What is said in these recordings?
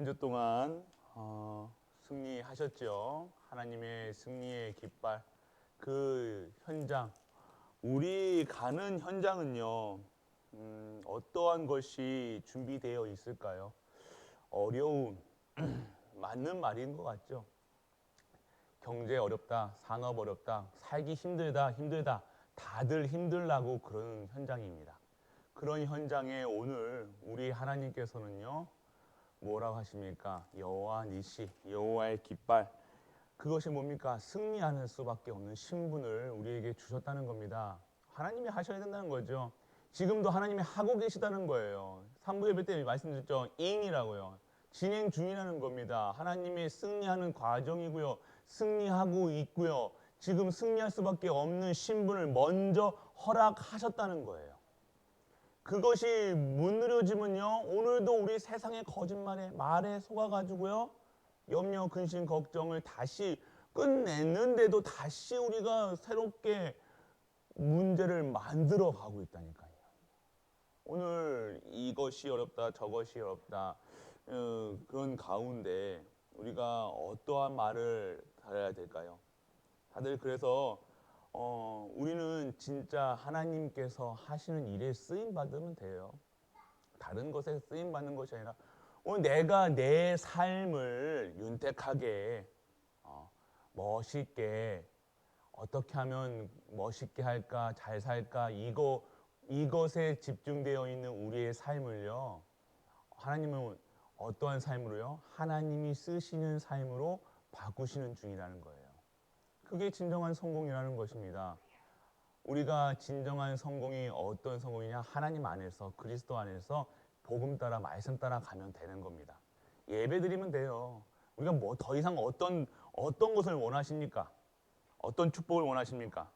한 주 동안 승리하셨죠. 하나님의 승리의 깃발, 그 현장, 우리 가는 현장은요, 어떠한 것이 준비되어 있을까요? 어려움, 맞는 말인 것 같죠. 경제 어렵다, 산업 어렵다, 살기 힘들다, 다들 힘들라고 그러는 현장입니다. 그런 현장에 오늘 우리 하나님께서는요, 뭐라고 하십니까? 여호와 니시, 여호와의 깃발. 그것이 뭡니까? 승리하는 수밖에 없는 신분을 우리에게 주셨다는 겁니다. 하나님이 하셔야 된다는 거죠. 지금도 하나님이 하고 계시다는 거예요. 3부 예배 때 말씀드렸죠. 인이라고요. 진행 중이라는 겁니다. 하나님의 승리하는 과정이고요. 승리하고 있고요. 지금 승리할 수밖에 없는 신분을 먼저 허락하셨다는 거예요. 그것이 못 누려지면요, 오늘도 우리 세상의 거짓말에 말에 속아가지고요, 염려, 근심, 걱정을 다시 끝냈는데도 다시 우리가 새롭게 문제를 만들어 가고 있다니까요. 오늘 이것이 어렵다, 저것이 어렵다, 그런 가운데 우리가 어떠한 말을 달아야 될까요? 다들 그래서 우리는 진짜 하나님께서 하시는 일에 쓰임 받으면 돼요. 다른 것에 쓰임 받는 것이 아니라 오늘 내가 내 삶을 윤택하게 멋있게 어떻게 하면 멋있게 할까, 잘 살까, 이것에 집중되어 있는 우리의 삶을요, 하나님은 어떠한 삶으로요? 하나님이 쓰시는 삶으로 바꾸시는 중이라는 거예요. 그게 진정한 성공이라는 것입니다. 우리가 진정한 성공이 어떤 성공이냐? 하나님 안에서, 그리스도 안에서 복음 따라, 말씀 따라 가면 되는 겁니다. 예배 드리면 돼요. 우리가 뭐 더 이상 어떤 것을 원하십니까? 어떤 축복을 원하십니까?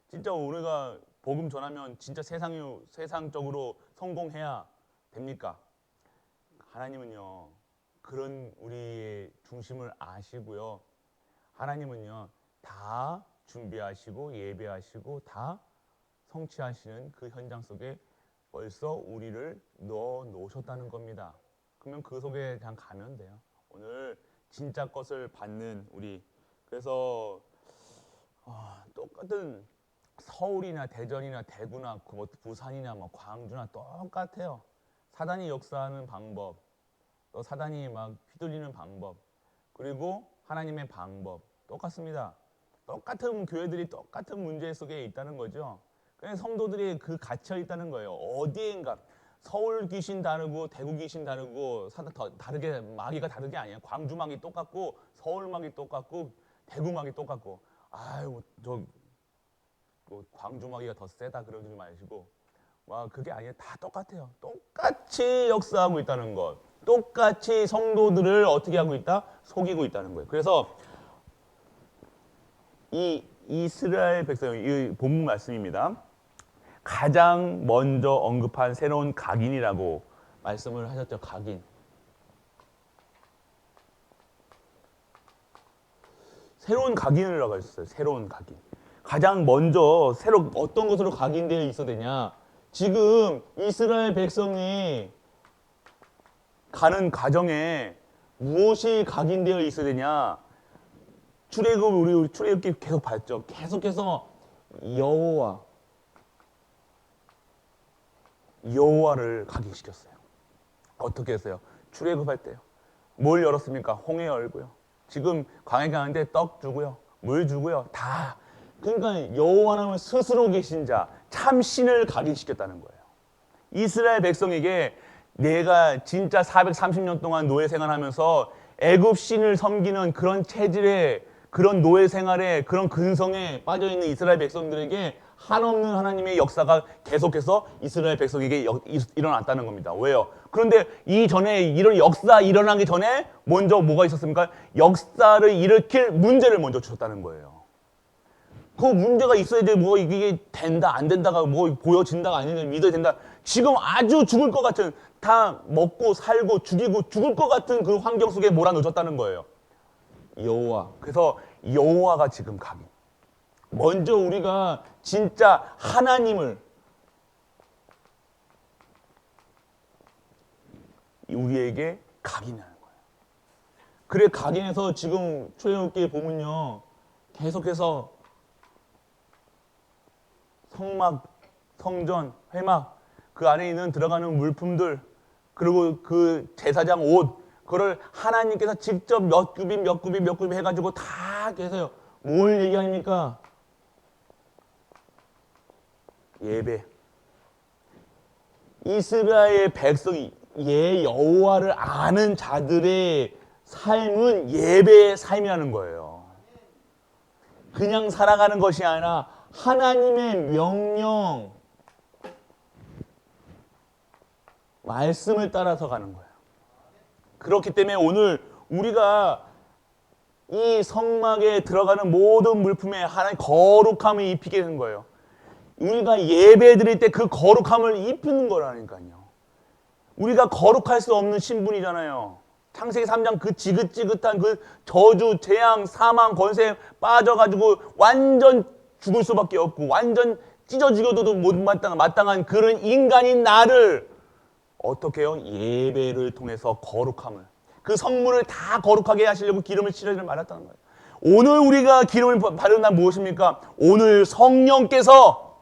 진짜 우리가 복음 전하면 진짜 세상적으로 성공해야 됩니까? 하나님은요, 그런 우리의 중심을 아시고요. 하나님은요, 다 준비하시고 예배하시고 다 성취하시는 그 현장 속에 벌써 우리를 넣어 놓으셨다는 겁니다. 그러면 그 속에 그냥 가면 돼요. 오늘 진짜 것을 받는 우리. 그래서 똑같은 서울이나 대전이나 대구나 부산이나 광주나 똑같아요. 사단이 역사하는 방법, 또 사단이 막 휘둘리는 방법, 그리고 하나님의 방법 똑같습니다. 똑같은 교회들이 똑같은 문제 속에 있다는 거죠. 그래서 성도들이 그 갇혀 있다는 거예요. 어디인가 서울 귀신 다르고 대구 귀신 다르고 다르게 마귀가 다르게 아니에요. 광주 마귀 똑같고 서울 마귀 똑같고 대구 마귀 똑같고 아유 저 광주 마귀가 더 세다 그러지 마시고 와 그게 아니에요. 다 똑같아요. 똑같이 역사하고 있다는 것. 똑같이 성도들을 어떻게 하고 있다? 속이고 있다는 거예요. 그래서 이 이스라엘 백성, 이 본문 말씀입니다. 가장 먼저 언급한 새로운 각인이라고 말씀을 하셨죠. 각인. 새로운 각인이라고 하셨어요. 새로운 각인. 가장 먼저 어떤 것으로 각인되어 있어야 되냐? 지금 이스라엘 백성이 가는 과정에 무엇이 각인되어 있어야 되냐? 출애굽 우리 출애굽기 계속 봤죠. 계속해서 여호와를 각인시켰어요. 어떻게 했어요? 출애굽할 때요. 뭘 열었습니까? 홍해 열고요. 지금 광야 가는데 떡 주고요. 물 주고요. 다. 그러니까 여호와는 스스로 계신 자, 참 신을 각인시켰다는 거예요. 이스라엘 백성에게 내가 진짜 430년 동안 노예 생활하면서 애굽 신을 섬기는 그런 체질의 그런 노예 생활에 그런 근성에 빠져있는 이스라엘 백성들에게 한없는 하나님의 역사가 계속해서 이스라엘 백성에게 일어났다는 겁니다. 왜요? 그런데 이전에 이런 역사 일어나기 전에 먼저 뭐가 있었습니까? 역사를 일으킬 문제를 먼저 주셨다는 거예요. 그 문제가 있어야지 뭐 이게 된다 안 된다가 뭐 보여진다가 아니면 믿어야 된다. 지금 아주 죽을 것 같은 다 먹고 살고 죽이고 죽을 것 같은 그 환경 속에 몰아넣으셨다는 거예요. 여호와. 그래서 여호와가 지금 각인. 먼저 우리가 진짜 하나님을 우리에게 각인하는 거예요. 그래 각인해서 지금 출애굽기에 보면요 계속해서 성막, 성전, 회막 그 안에 있는 들어가는 물품들 그리고 그 제사장 옷 그걸 하나님께서 직접 몇 굽이 몇 굽이 몇 굽이 해가지고 다 계세요. 뭘 얘기합니까? 예배. 이스라엘 백성이 여호와를 아는 자들의 삶은 예배의 삶이라는 거예요. 그냥 살아가는 것이 아니라 하나님의 명령, 말씀을 따라서 가는 거예요. 그렇기 때문에 오늘 우리가 이 성막에 들어가는 모든 물품에 하나님 거룩함을 입히게 된 거예요. 우리가 예배 드릴 때 그 거룩함을 입히는 거라니까요. 우리가 거룩할 수 없는 신분이잖아요. 창세기 3장 그 지긋지긋한 그 저주, 재앙, 사망, 권세에 빠져가지고 완전 죽을 수밖에 없고 완전 찢어 죽여도 못 마땅한 그런 인간인 나를 어떻게 해요? 예배를 통해서 거룩함을 그 성물을 다 거룩하게 하시려고 기름을 칠하지 말았다는 거예요. 오늘 우리가 기름을 받은 날 무엇입니까? 오늘 성령께서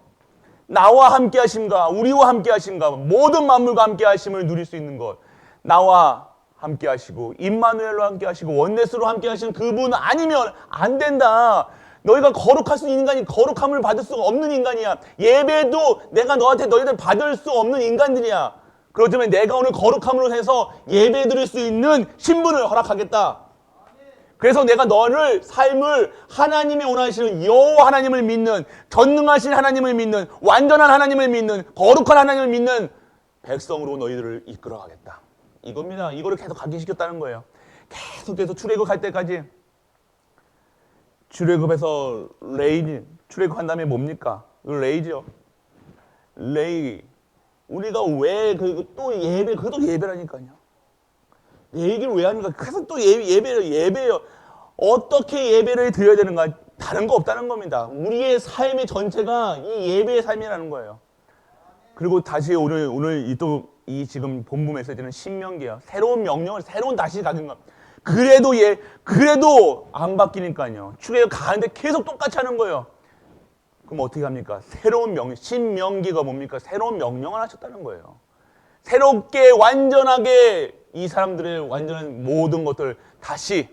나와 함께 하심과 우리와 함께 하심과 모든 만물과 함께 하심을 누릴 수 있는 것. 나와 함께 하시고 임마누엘로 함께 하시고 원네스로 함께 하시는 그분 아니면 안 된다. 너희가 거룩할 수 있는 인간이 거룩함을 받을 수가 없는 인간이야. 예배도 내가 너희들 받을 수 없는 인간들이야. 그렇다면 내가 오늘 거룩함으로 해서 예배 드릴 수 있는 신분을 허락하겠다. 그래서 내가 너를 삶을 하나님이 원하시는 여호와 하나님을 믿는 전능하신 하나님을 믿는 완전한 하나님을 믿는 거룩한 하나님을 믿는 백성으로 너희들을 이끌어가겠다. 이겁니다. 이거를 계속 각인시켰다는 거예요. 계속해서 출애굽할 때까지 출애굽에서 레이 출애굽한 다음에 뭡니까? 레이죠. 레이 우리가 왜 또 예배 그것도 예배라니까요. 얘기를 왜 합니까? 그래서 또 예배예요. 어떻게 예배를 드려야 되는가? 다른 거 없다는 겁니다. 우리의 삶의 전체가 이 예배의 삶이라는 거예요. 그리고 다시 오늘 이 지금 본부 메시지는 신명기야. 새로운 명령을 새로운 다시 가진 거. 그래도 안 바뀌니까요. 출애굽 가는데 계속 똑같이 하는 거예요. 그럼 어떻게 합니까? 새로운 신명기가 뭡니까? 새로운 명령을 하셨다는 거예요. 새롭게 완전하게 이 사람들의 완전한 모든 것들 다시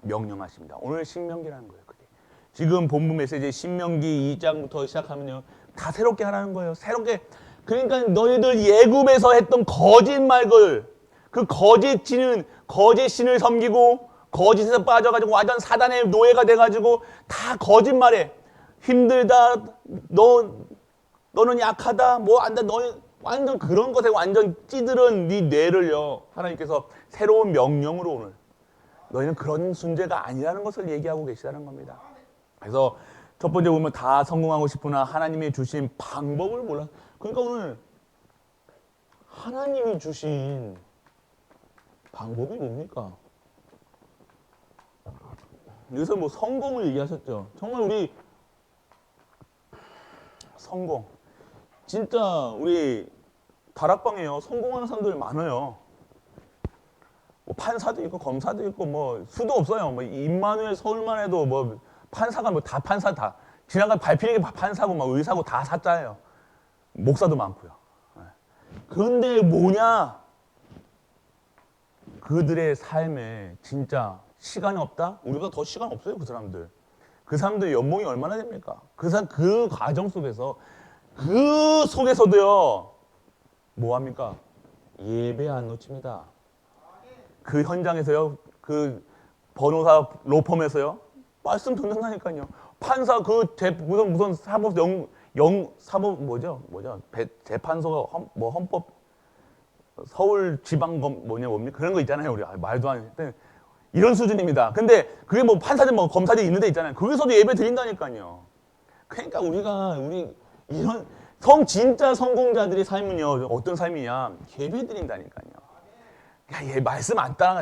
명령하십니다. 오늘 신명기라는 거예요. 그게. 지금 본부 메시지 신명기 2장부터 시작하면요. 다 새롭게 하라는 거예요. 새롭게. 그러니까 너희들 예굽에서 했던 거짓말들 그 거짓 신을 섬기고 거짓에서 빠져가지고 완전 사단의 노예가 돼가지고 다 거짓말해. 힘들다. 너는 약하다. 뭐 안다. 너는 완전 그런 것에 완전 찌들은 네 뇌를요. 하나님께서 새로운 명령으로 오늘 너희는 그런 존재가 아니라는 것을 얘기하고 계시다는 겁니다. 그래서 첫 번째 보면 다 성공하고 싶으나 하나님이 주신 방법을 몰라. 그러니까 오늘 하나님이 주신 방법이 뭡니까? 여기서 뭐 성공을 얘기하셨죠. 정말 우리 성공. 진짜 우리 다락방에요. 성공하는 사람들 많아요. 뭐 판사도 있고 검사도 있고 뭐 수도 없어요. 뭐 임마누엘 서울만 해도 뭐 판사가 뭐 다 판사 다 지나간 발피는 게 판사고 막 의사고 다 사자예요. 목사도 많고요. 그런데 뭐냐? 그들의 삶에 진짜 시간이 없다? 우리가 더 시간 없어요. 그 사람들. 그 사람들 연봉이 얼마나 됩니까? 그 과정 속에서 그 속에서도요. 뭐 합니까? 예배 안 놓칩니다. 그 현장에서요. 그 변호사 로펌에서요. 말씀 듣는다니까요. 판사 무슨 사법 사법 재판소가 헌법 서울지방검 뭡니까 그런 거 있잖아요. 우리 말도 안 해. 이런 수준입니다. 근데 그게 뭐 판사들 뭐 검사들 있는 데 있잖아요. 거기서도 예배 드린다니까요. 그러니까 우리 이런 진짜 성공자들의 삶은요. 어떤 삶이냐? 예배 드린다니까요. 야, 말씀 안 따라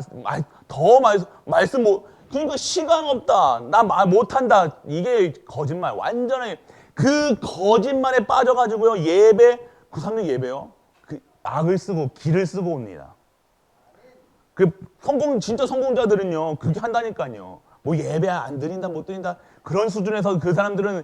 말씀 뭐 그러니까 시간 없다. 나 말 못한다. 이게 거짓말. 완전히 그 거짓말에 빠져가지고요. 예배 그 사람들 예배요. 그 악을 쓰고 기를 쓰고 옵니다. 진짜 성공자들은요, 그렇게 한다니까요. 뭐 예배 안 드린다, 못 드린다. 그런 수준에서 그 사람들은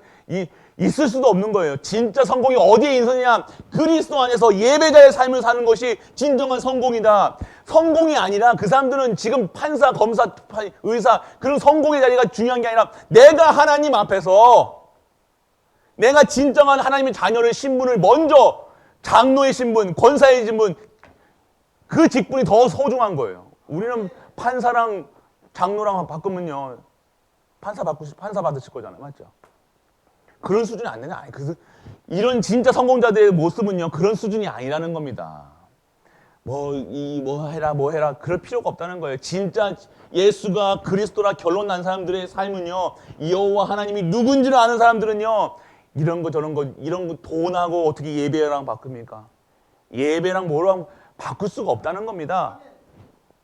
있을 수도 없는 거예요. 진짜 성공이 어디에 있느냐? 그리스도 안에서 예배자의 삶을 사는 것이 진정한 성공이다. 성공이 아니라 그 사람들은 지금 판사, 검사, 의사, 그런 성공의 자리가 중요한 게 아니라 내가 하나님 앞에서 내가 진정한 하나님의 자녀의 신분을 먼저 장로의 신분, 권사의 신분, 그 직분이 더 소중한 거예요. 우리는 판사랑 장로랑 바꾸면요, 판사 받으실 거잖아요, 맞죠? 그런 수준이 안 되냐? 아니, 이런 진짜 성공자들의 모습은요, 그런 수준이 아니라는 겁니다. 뭐 해라, 그럴 필요가 없다는 거예요. 진짜 예수가 그리스도라 결론 난 사람들의 삶은요, 여호와 하나님이 누군지를 아는 사람들은요, 이런 거 돈하고 어떻게 예배랑 바꿉니까? 예배랑 뭐랑 바꿀 수가 없다는 겁니다.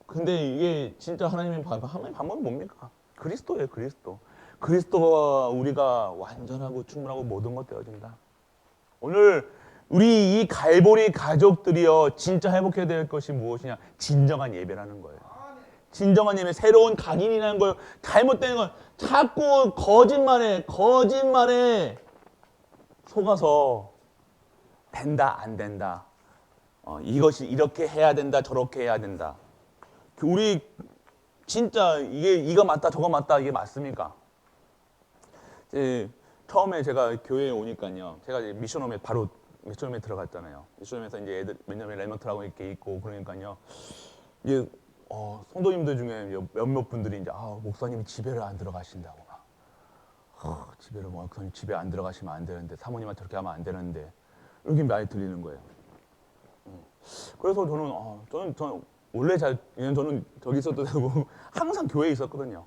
근데 이게 진짜 하나님의 방법은 뭡니까? 그리스도예요, 그리스도. 그리스도와 우리가 완전하고 충분하고 모든 것 되어진다. 오늘 우리 이 갈보리 가족들이요, 진짜 회복해야 될 것이 무엇이냐? 진정한 예배라는 거예요. 진정한 예배, 새로운 각인이라는 거예요. 잘못된 건 자꾸 거짓말에 속아서 된다, 안 된다. 이것이 이렇게 해야 된다, 저렇게 해야 된다. 우리 진짜 이거 맞다, 저거 맞다, 이게 맞습니까? 처음에 제가 교회에 오니까요, 제가 미션홈에 바로 미션홈에 들어갔잖아요. 미션홈에서 이제 애들 몇몇이 레먼트라고 이렇게 있고 그러니까요, 이제 성도님들 중에 몇몇 분들이 이제 목사님이 집에를 안 들어가신다고 막 목사님 집에 안 들어가시면 안 되는데, 사모님한테 저렇게 하면 안 되는데, 이렇게 많이 들리는 거예요. 그래서 저는 원래 저는 저기 있어도 되고 항상 교회에 있었거든요.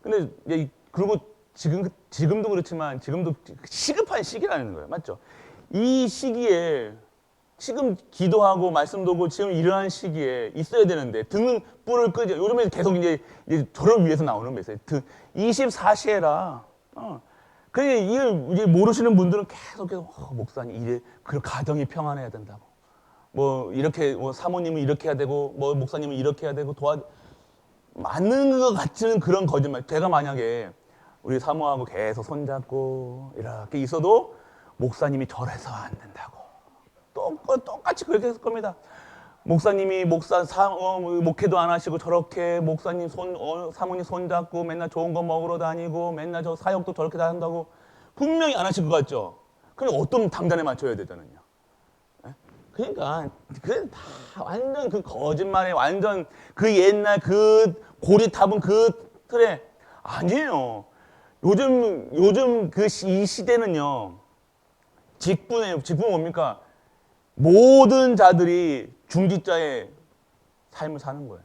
근데 그리고 지금도 그렇지만 지금도 시급한 시기라는 거예요, 맞죠? 이 시기에 지금 기도하고 말씀도 하고 지금 이러한 시기에 있어야 되는데 등은 뿔을 끄죠. 요즘에 계속 이제 저를 위해서 나오는 메시지. 24시에라. 그러니까 이걸 모르시는 분들은 계속 목사님 그 가정이 평안해야 된다고. 뭐 이렇게 사모님은 이렇게 해야 되고 목사님은 이렇게 해야 되고 맞는 것 같은 그런 거짓말. 제가 만약에 우리 사모하고 계속 손잡고 이렇게 있어도 목사님이 저래서 안 된다고 똑같이 그렇게 했을 겁니다. 목사님이 목회도 안 하시고 저렇게 목사님 사모님 손잡고 맨날 좋은 거 먹으러 다니고 맨날 저 사역도 저렇게 다 한다고 분명히 안 하실 것 같죠? 그럼 어떤 당단에 맞춰야 되잖아요. 그러니까 다 완전 그 거짓말에 완전 그 옛날 그 고리타분 그 틀에 아니에요. 요즘 이 시대는요, 직분은 뭡니까? 모든 자들이 중직자의 삶을 사는 거예요.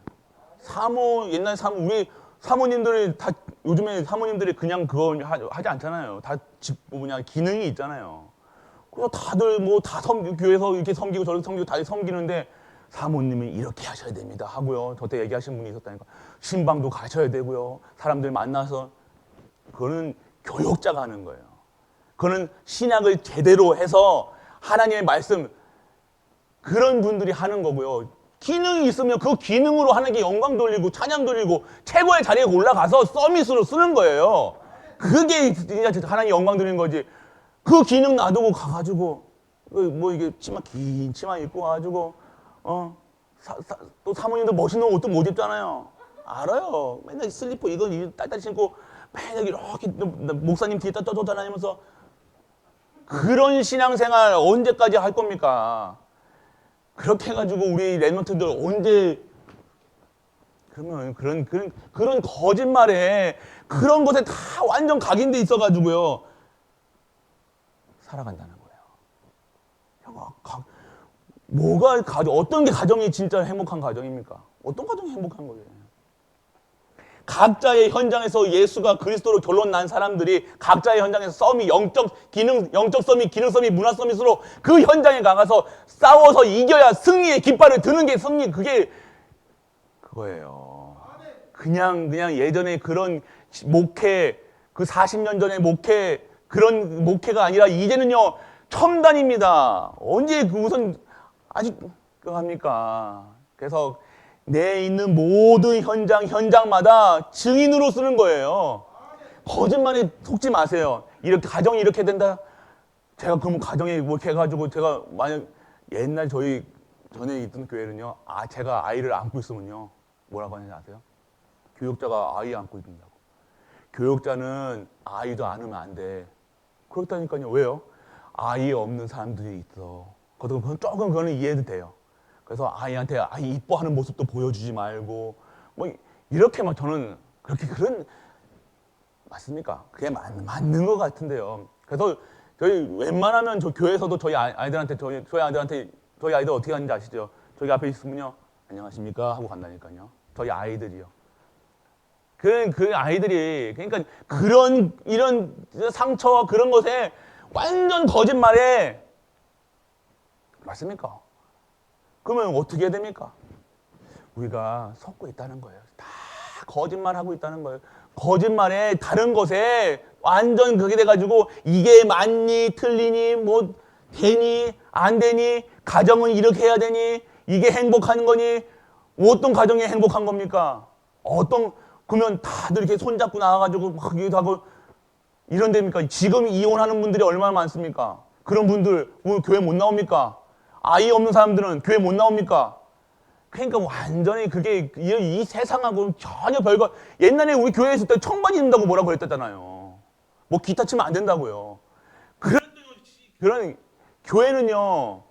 옛날 우리 사모님들이 다 요즘에 사모님들이 그냥 그거 하지 않잖아요. 다 기능이 있잖아요. 그래서 다들 교회에서 이렇게 섬기고 저렇게 섬기고 다들 섬기는데, 사모님이 이렇게 하셔야 됩니다 하고요. 저때 얘기하신 분이 있었다니까. 신방도 가셔야 되고요. 사람들 만나서. 그거는 교역자가 하는 거예요. 그거는 신약을 제대로 해서 하나님의 말씀, 그런 분들이 하는 거고요. 기능이 있으면 그 기능으로 하는 게 영광 돌리고 찬양 돌리고 최고의 자리에 올라가서 서밋으로 쓰는 거예요. 그게 진짜 하나님 영광 드리는 거지. 그 기능 놔두고 가가지고 이게 긴 치마 입고 가가지고 또 사모님도 멋있는 옷도 못 입잖아요. 알아요. 맨날 슬리퍼 이거 딸딸 신고 맨날 이렇게 목사님 뒤에 떠다니면서 그런 신앙생활 언제까지 할 겁니까? 그렇게 해가지고 우리 랩런트들 언제 그러면 그런 거짓말에 그런 것에 다 완전 각인돼 있어가지고요 살아간다는 거예요. 어떤 게 가정이 진짜 행복한 가정입니까? 어떤 가정이 행복한 거예요? 각자의 현장에서 예수가 그리스도로 결론 난 사람들이 각자의 현장에서 영적 썸이, 기능 썸이, 문화 썸이로 그 현장에 가서 싸워서 이겨야 승리의 깃발을 드는 게 그게 그거예요. 그냥 예전에 그런 목회, 그 40년 전의 목회, 그런 목회가 아니라 이제는요 첨단입니다. 언제 무슨 아직 합니까? 그래서 내 있는 모든 현장마다 증인으로 쓰는 거예요. 거짓말에 속지 마세요. 이렇게 가정이 이렇게 된다. 제가 그러면 가정에 뭐 이렇게 해가지고 제가 만약 옛날 저희 전에 있던 교회는요, 제가 아이를 안고 있으면요, 뭐라고 하는지 아세요? 교육자가 아이 안고 있는다고. 교육자는 아이도 안으면 안 돼. 그렇다니까요. 왜요? 아이 없는 사람들이 있어. 조금 그거는 이해도 돼요. 그래서 아이한테 아이 이뻐하는 모습도 보여주지 말고 뭐 이렇게 막 저는 그렇게 맞습니까? 그게 맞는 것 같은데요. 그래서 저희 웬만하면 저 교회에서도 저희 아이들한테 저희 아이들 어떻게 하는지 아시죠? 저기 앞에 있으면요, 안녕하십니까 하고 간다니까요. 저희 아이들이요. 그 아이들이 그러니까 이런 상처와 그런 것에 완전 거짓말에 맞습니까? 그러면 어떻게 해야 됩니까? 우리가 속고 있다는 거예요. 다 거짓말하고 있다는 거예요. 거짓말에 다른 것에 완전 그게 돼가지고 이게 맞니 틀리니 뭐 되니 안 되니 가정은 이렇게 해야 되니 이게 행복한 거니 어떤 가정이 행복한 겁니까? 그러면 다들 이렇게 손잡고 나와가지고 막 이기도 하고 이런 데입니까? 지금 이혼하는 분들이 얼마나 많습니까? 그런 분들 오늘 교회 못 나옵니까? 아이 없는 사람들은 교회 못 나옵니까? 그러니까 완전히 그게 이 세상하고 전혀 별거. 옛날에 우리 교회에 있을 때 청바지 입는다고 뭐라고 그랬잖아요. 뭐 기타 치면 안 된다고요. 그런 교회는요,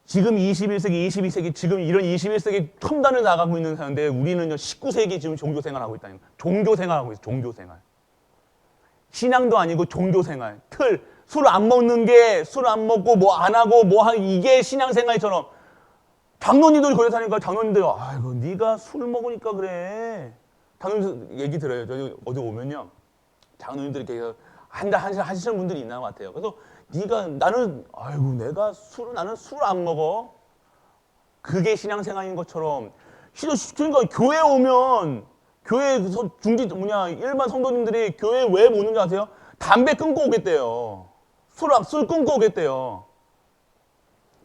지금 21세기, 22세기, 지금 이런 21세기 첨단을 나가고 있는 사람인데 우리는요, 19세기 지금 종교 생활하고 있다는 거예요. 종교 생활하고 있어요. 종교 생활. 신앙도 아니고 종교 생활. 술 안 먹는 게 술 안 먹고 뭐 안 하고 이게 신앙 생활처럼. 장로님들이 그렇다니까. 장로님들, 아이고 네가 술 먹으니까 그래. 장로님 얘기 들어요. 저희 어디 오면요, 장로님들이 이렇게 하시는 분들이 있는 것 같아요. 그래서 나는 술 안 먹어. 그게 신앙생활인 것처럼. 그러니까 교회 오면 교회에서 일반 성도님들이 교회 왜 못 오는지 아세요? 담배 끊고 오겠대요. 술 끊고 오겠대요.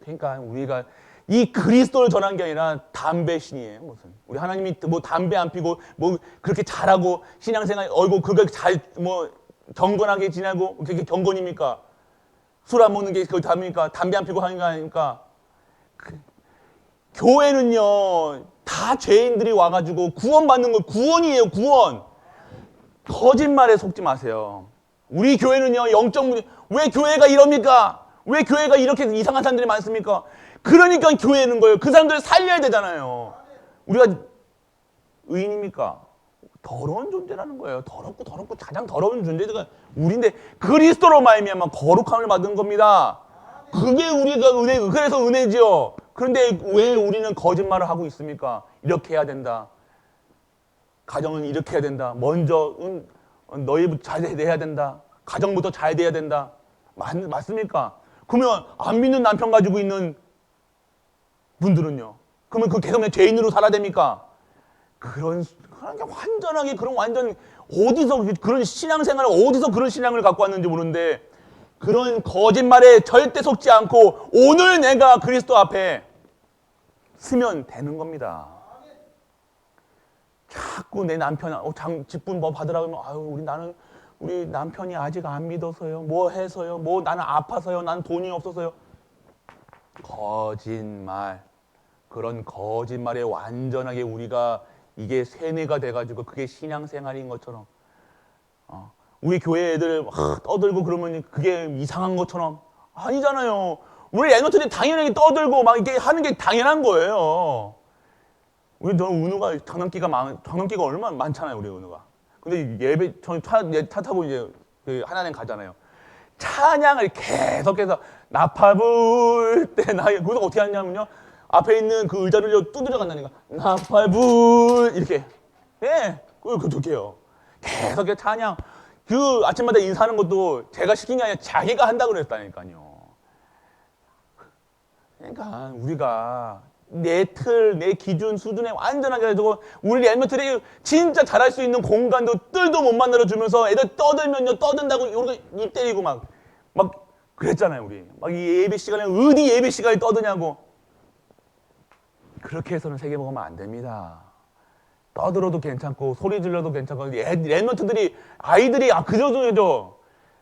그러니까 우리가 이 그리스도를 전한 게 아니라 담배신이에요. 무슨 우리 하나님이 뭐 담배 안 피고 뭐 그렇게 잘하고 신앙생활 그거 경건하게 지내고 그게 경건입니까? 술 안 먹는 게 그거 답입니까? 담배 안 피고 하는 거 아닙니까? 교회는요, 다 죄인들이 와가지고 구원받는 거, 구원이에요, 구원. 거짓말에 속지 마세요. 우리 교회는요, 왜 교회가 이럽니까? 왜 교회가 이렇게 이상한 사람들이 많습니까? 그러니까 교회는 거예요. 그 사람들을 살려야 되잖아요. 우리가 의인입니까? 더러운 존재라는 거예요. 더럽고 가장 더러운 존재가 우리인데 그리스도로 말미암아 거룩함을 받은 겁니다. 그게 우리가 그래서 은혜지요. 그런데 왜 우리는 거짓말을 하고 있습니까? 이렇게 해야 된다. 가정은 이렇게 해야 된다. 먼저 너희부터 잘 돼야 된다. 가정부터 잘 돼야 된다. 맞습니까? 그러면 안 믿는 남편 가지고 있는 분들은요? 그러면 계속 그냥 죄인으로 살아야 됩니까? 그런 게 완전하게 어디서 그런 신앙생활을 어디서 그런 신앙을 갖고 왔는지 모르는데 그런 거짓말에 절대 속지 않고 오늘 내가 그리스도 앞에 서면 되는 겁니다. 자꾸 내 남편 직분 뭐 받으라고 하면 우리 남편이 아직 안 믿어서요. 뭐 해서요. 뭐 나는 아파서요. 나는 돈이 없어서요. 거짓말. 그런 거짓말에 완전하게 우리가 이게 세뇌가 돼가지고 그게 신앙생활인 것처럼 우리 교회 애들 막 떠들고 그러면 그게 이상한 것처럼 아니잖아요. 우리 애너들이 당연하게 떠들고 막 이렇게 하는 게 당연한 거예요. 저는 은우가 장난기가 얼마나 많잖아요, 우리 은우가. 근데 저는 차 타고 이제 하나님 가잖아요. 찬양을 계속해서 나팔 불 때 그래서 어떻게 하냐면요. 앞에 있는 그 의자를 두드려 간다니까. 나팔 불 이렇게. 예, 그렇게 해요. 계속 찬양. 아침마다 인사하는 것도 제가 시킨 게 아니라 자기가 한다고 그랬다니까요. 그러니까 우리가 내 기준 수준에 완전하게 해주고 우리 애들이 진짜 잘할 수 있는 공간도 뜰도 못 만들어주면서 애들 떠든다고 우리가 입 때리고 막 그랬잖아요. 우리 막 이 예배 시간에 어디 예배 시간에 떠드냐고. 그렇게 해서는 세계 먹으면 안 됩니다. 떠들어도 괜찮고 소리 질러도 괜찮고 랩런트들이 아이들이 그저저저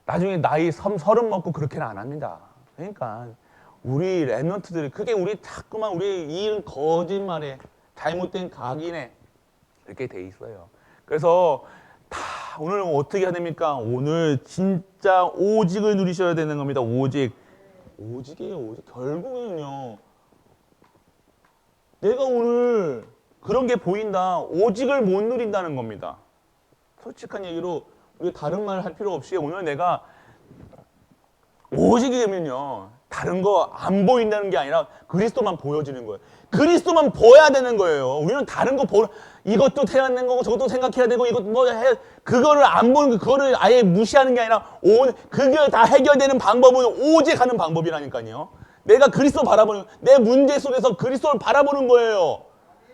나중에 나이 30 먹고 그렇게는 안 합니다. 그러니까 우리 랩런트들이 그게 우리 자꾸만 우리 이 거짓말에 잘못된 각인에 이렇게 돼 있어요. 그래서 다 오늘 어떻게 해야 됩니까? 오늘 진짜 오직을 누리셔야 되는 겁니다. 오직이에요. 오직. 결국은요. 내가 오늘 그런 게 보인다. 오직을 못 누린다는 겁니다. 솔직한 얘기로 우리 다른 말 할 필요 없이 오늘 내가 오직이 되면요. 다른 거 안 보인다는 게 아니라 그리스도만 보여지는 거예요. 그리스도만 보여야 되는 거예요. 우리는 다른 거 이것도 해야 되는 거고 저것도 생각해야 되고 이것 그거를 안 보는 그거를 아예 무시하는 게 아니라 그게 다 해결되는 방법은 오직 하는 방법이라니까요. 내가 그리스도 바라보는 내 문제 속에서 그리스도를 바라보는 거예요.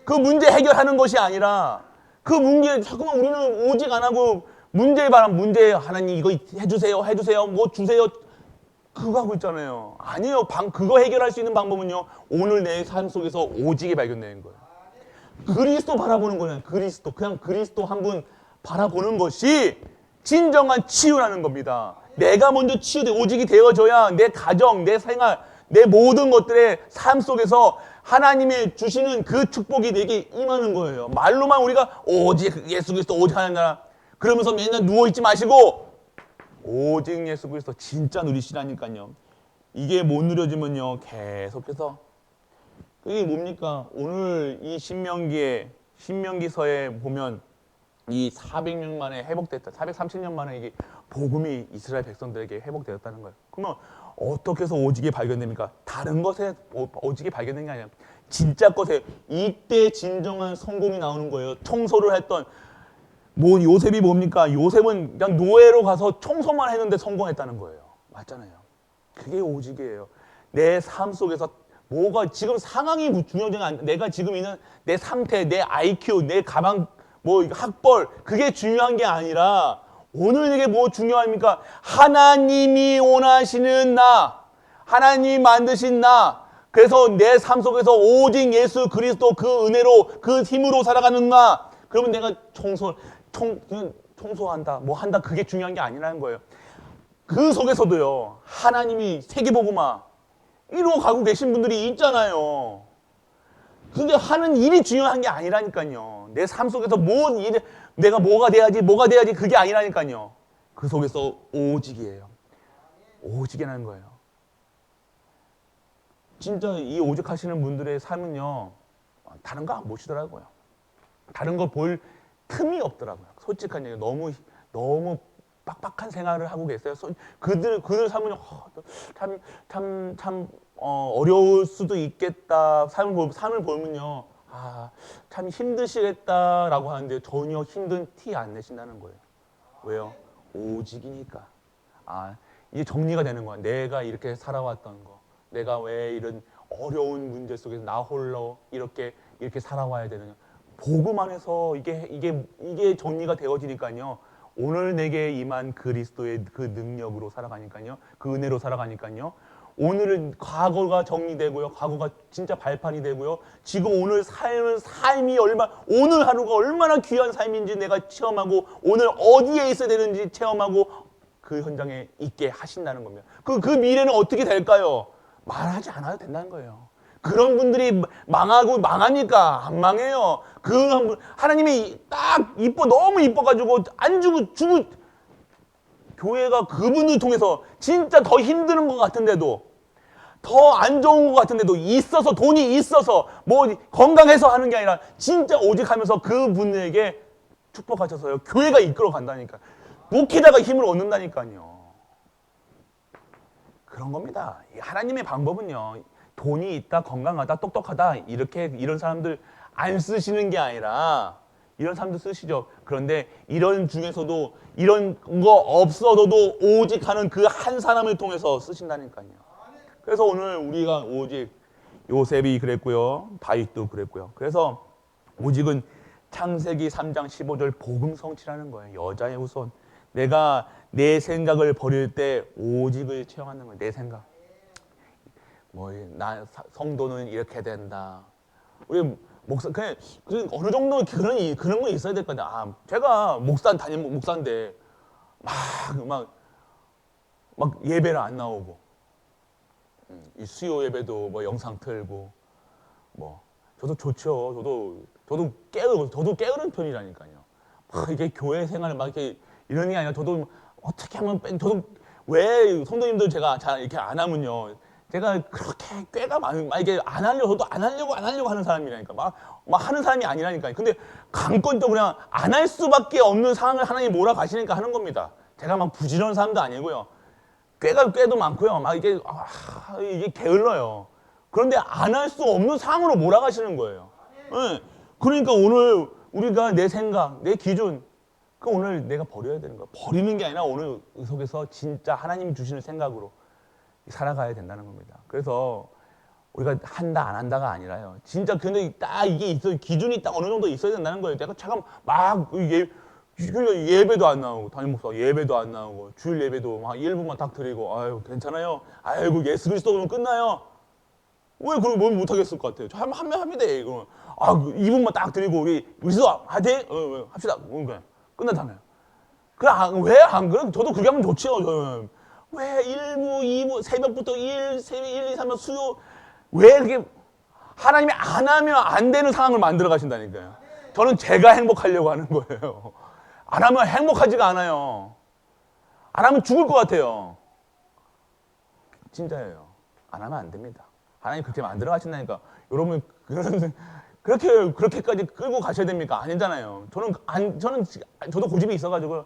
그 문제 해결하는 것이 아니라 그 문제 자꾸만 우리는 오직 안 하고 문제 하나님 이거 해주세요 뭐 주세요 그거 하고 있잖아요. 아니에요. 그거 해결할 수 있는 방법은요. 오늘 내 삶 속에서 오직이 발견되는 거예요. 그리스도 바라보는 거예요. 그냥 그리스도 한 분 바라보는 것이 진정한 치유라는 겁니다. 내가 먼저 오직이 되어져야 내 가정, 내 생활, 내 모든 것들의 삶 속에서 하나님의 주시는 그 축복이 내게 임하는 거예요. 말로만 우리가 오직 예수 그리스도 오직 하나님 나라 그러면서 맨날 누워있지 마시고 오직 예수 그리스도 진짜 누리시라니까요. 이게 못 누려지면요. 계속해서 그게 뭡니까? 오늘 이 신명기서에 보면 이 400년 만에 회복됐다. 430년 만에 이게 복음이 이스라엘 백성들에게 회복되었다는 거예요. 그러면 어떻게 해서 오직이 발견됩니까? 다른 것에 오직이 발견된 게 아니라 진짜 것에 이때 진정한 성공이 나오는 거예요. 청소를 했던 요셉이 뭡니까? 요셉은 그냥 노예로 가서 청소만 했는데 성공했다는 거예요. 맞잖아요. 그게 오직이에요. 내 삶 속에서 뭐가 지금 상황이 중요한 게 아니라 내가 지금 있는 내 상태, 내 IQ, 내 가방, 학벌 그게 중요한 게 아니라 오늘 이게 뭐 중요합니까? 하나님이 원하시는 나, 하나님 만드신 나. 그래서 내 삶 속에서 오직 예수 그리스도 그 은혜로 그 힘으로 살아가는 나. 그러면 내가 청소한다, 한다 그게 중요한 게 아니라는 거예요. 그 속에서도요. 하나님이 세계복음화 이루어 가고 계신 분들이 있잖아요. 근데 하는 일이 중요한 게 아니라니까요. 내 삶 속에서 내가 뭐가 돼야지 그게 아니라니까요. 그 속에서 오직이에요. 오직이라는 거예요. 진짜 이 오직하시는 분들의 삶은요. 다른 거 안 보시더라고요. 다른 거 볼 틈이 없더라고요. 솔직한 얘기 너무 빡빡한 생활을 하고 계세요. 그들 삶은 참 어려울 수도 있겠다. 삶을 보면요. 참 힘드시겠다라고 하는데 전혀 힘든 티 안 내신다는 거예요. 왜요? 오직이니까. 이제 정리가 되는 거야. 내가 이렇게 살아왔던 거. 내가 왜 이런 어려운 문제 속에서 나 홀로 이렇게 살아와야 되느냐. 복음 안에서 이게 정리가 되어지니까요. 오늘 내게 임한 그리스도의 그 능력으로 살아가니까요. 그 은혜로 살아가니까요. 오늘은 과거가 정리되고요. 과거가 진짜 발판이 되고요. 지금 오늘 삶이 오늘 하루가 얼마나 귀한 삶인지 내가 체험하고 오늘 어디에 있어야 되는지 체험하고 그 현장에 있게 하신다는 겁니다. 그 미래는 어떻게 될까요? 말하지 않아도 된다는 거예요. 그런 분들이 망하니까 안 망해요. 하나님이 딱 너무 이뻐가지고 안 주고 교회가 그분을 통해서 진짜 더 힘드는 것 같은데도 더 안 좋은 것 같은데도 돈이 있어서 건강해서 하는 게 아니라 진짜 오직하면서 그분에게 축복하셔서요. 교회가 이끌어 간다니까. 목회자가 힘을 얻는다니까요. 그런 겁니다. 하나님의 방법은요. 돈이 있다, 건강하다, 똑똑하다 이런 사람들 안 쓰시는 게 아니라 이런 사람들 쓰시죠. 그런데 이런 중에서도 이런 거 없어도 오직 하는 그 한 사람을 통해서 쓰신다니까요. 그래서 오늘 우리가 오직 요셉이 그랬고요. 다윗도 그랬고요. 그래서 오직은 창세기 3장 15절 복음 성취라는 거예요. 여자의 후손. 내가 내 생각을 버릴 때 오직을 체험하는 거예요. 내 생각. 성도는 이렇게 된다. 우리 목사 그냥 어느 정도 그런 거 있어야 될 거 아니야. 아, 제가 목사인데 막 예배를 안 나오고 이 수요 예배도 뭐 영상 틀고 뭐 저도 좋죠. 저도 깨우는 편이라니까요. 막 이게 교회 생활 막 이렇게 이런 게 아니라 저도 어떻게 하면 저도 왜 성도님들 제가 잘 이렇게 안 하면요. 제가 그렇게 꾀가 많은 막 이게 안 하려고 하는 사람이라니까 막 하는 사람이 아니라니까요. 근데 강권적으로 그냥 안 할 수밖에 없는 상황을 하나님 몰아가시니까 하는 겁니다. 제가 막 부지런한 사람도 아니고요. 꾀도 많고요. 막 이게 게을러요. 그런데 안 할 수 없는 상황으로 몰아가시는 거예요. 네. 그러니까 오늘 우리가 내 생각, 내 기준, 그 오늘 내가 버려야 되는 거야. 버리는 게 아니라 오늘 속에서 진짜 하나님이 주시는 생각으로 살아가야 된다는 겁니다. 그래서 우리가 한다 안 한다가 아니라요. 진짜 근데 딱 이게 있어요. 기준이 딱 어느 정도 있어야 된다는 거예요. 내가 잠깐 막 예배도 안 나오고 담임 목사 예배도 안 나오고 주일 예배도 막 1분만 딱 드리고 아유 괜찮아요. 아이고 예수 그리스도는 끝나요. 왜 그걸 뭘 못하겠을 것 같아요. 저 하면 합니다. 이거 2분만 딱 드리고 우리 그리스도 하되 합시다. 그러니까 끝나잖아요. 왜안 그래? 저도 그렇게 하면 좋지요. 저는 왜 1부, 2부, 새벽부터 2, 3부 수요 왜 그렇게 하나님이 안 하면 안 되는 상황을 만들어 가신다니까요. 저는 제가 행복하려고 하는 거예요. 안 하면 행복하지가 않아요. 안 하면 죽을 것 같아요. 진짜예요. 안 하면 안 됩니다. 하나님 그렇게 만들어 가신다니까. 여러분 그렇게까지 끌고 가셔야 됩니까? 아니잖아요. 저도 고집이 있어가지고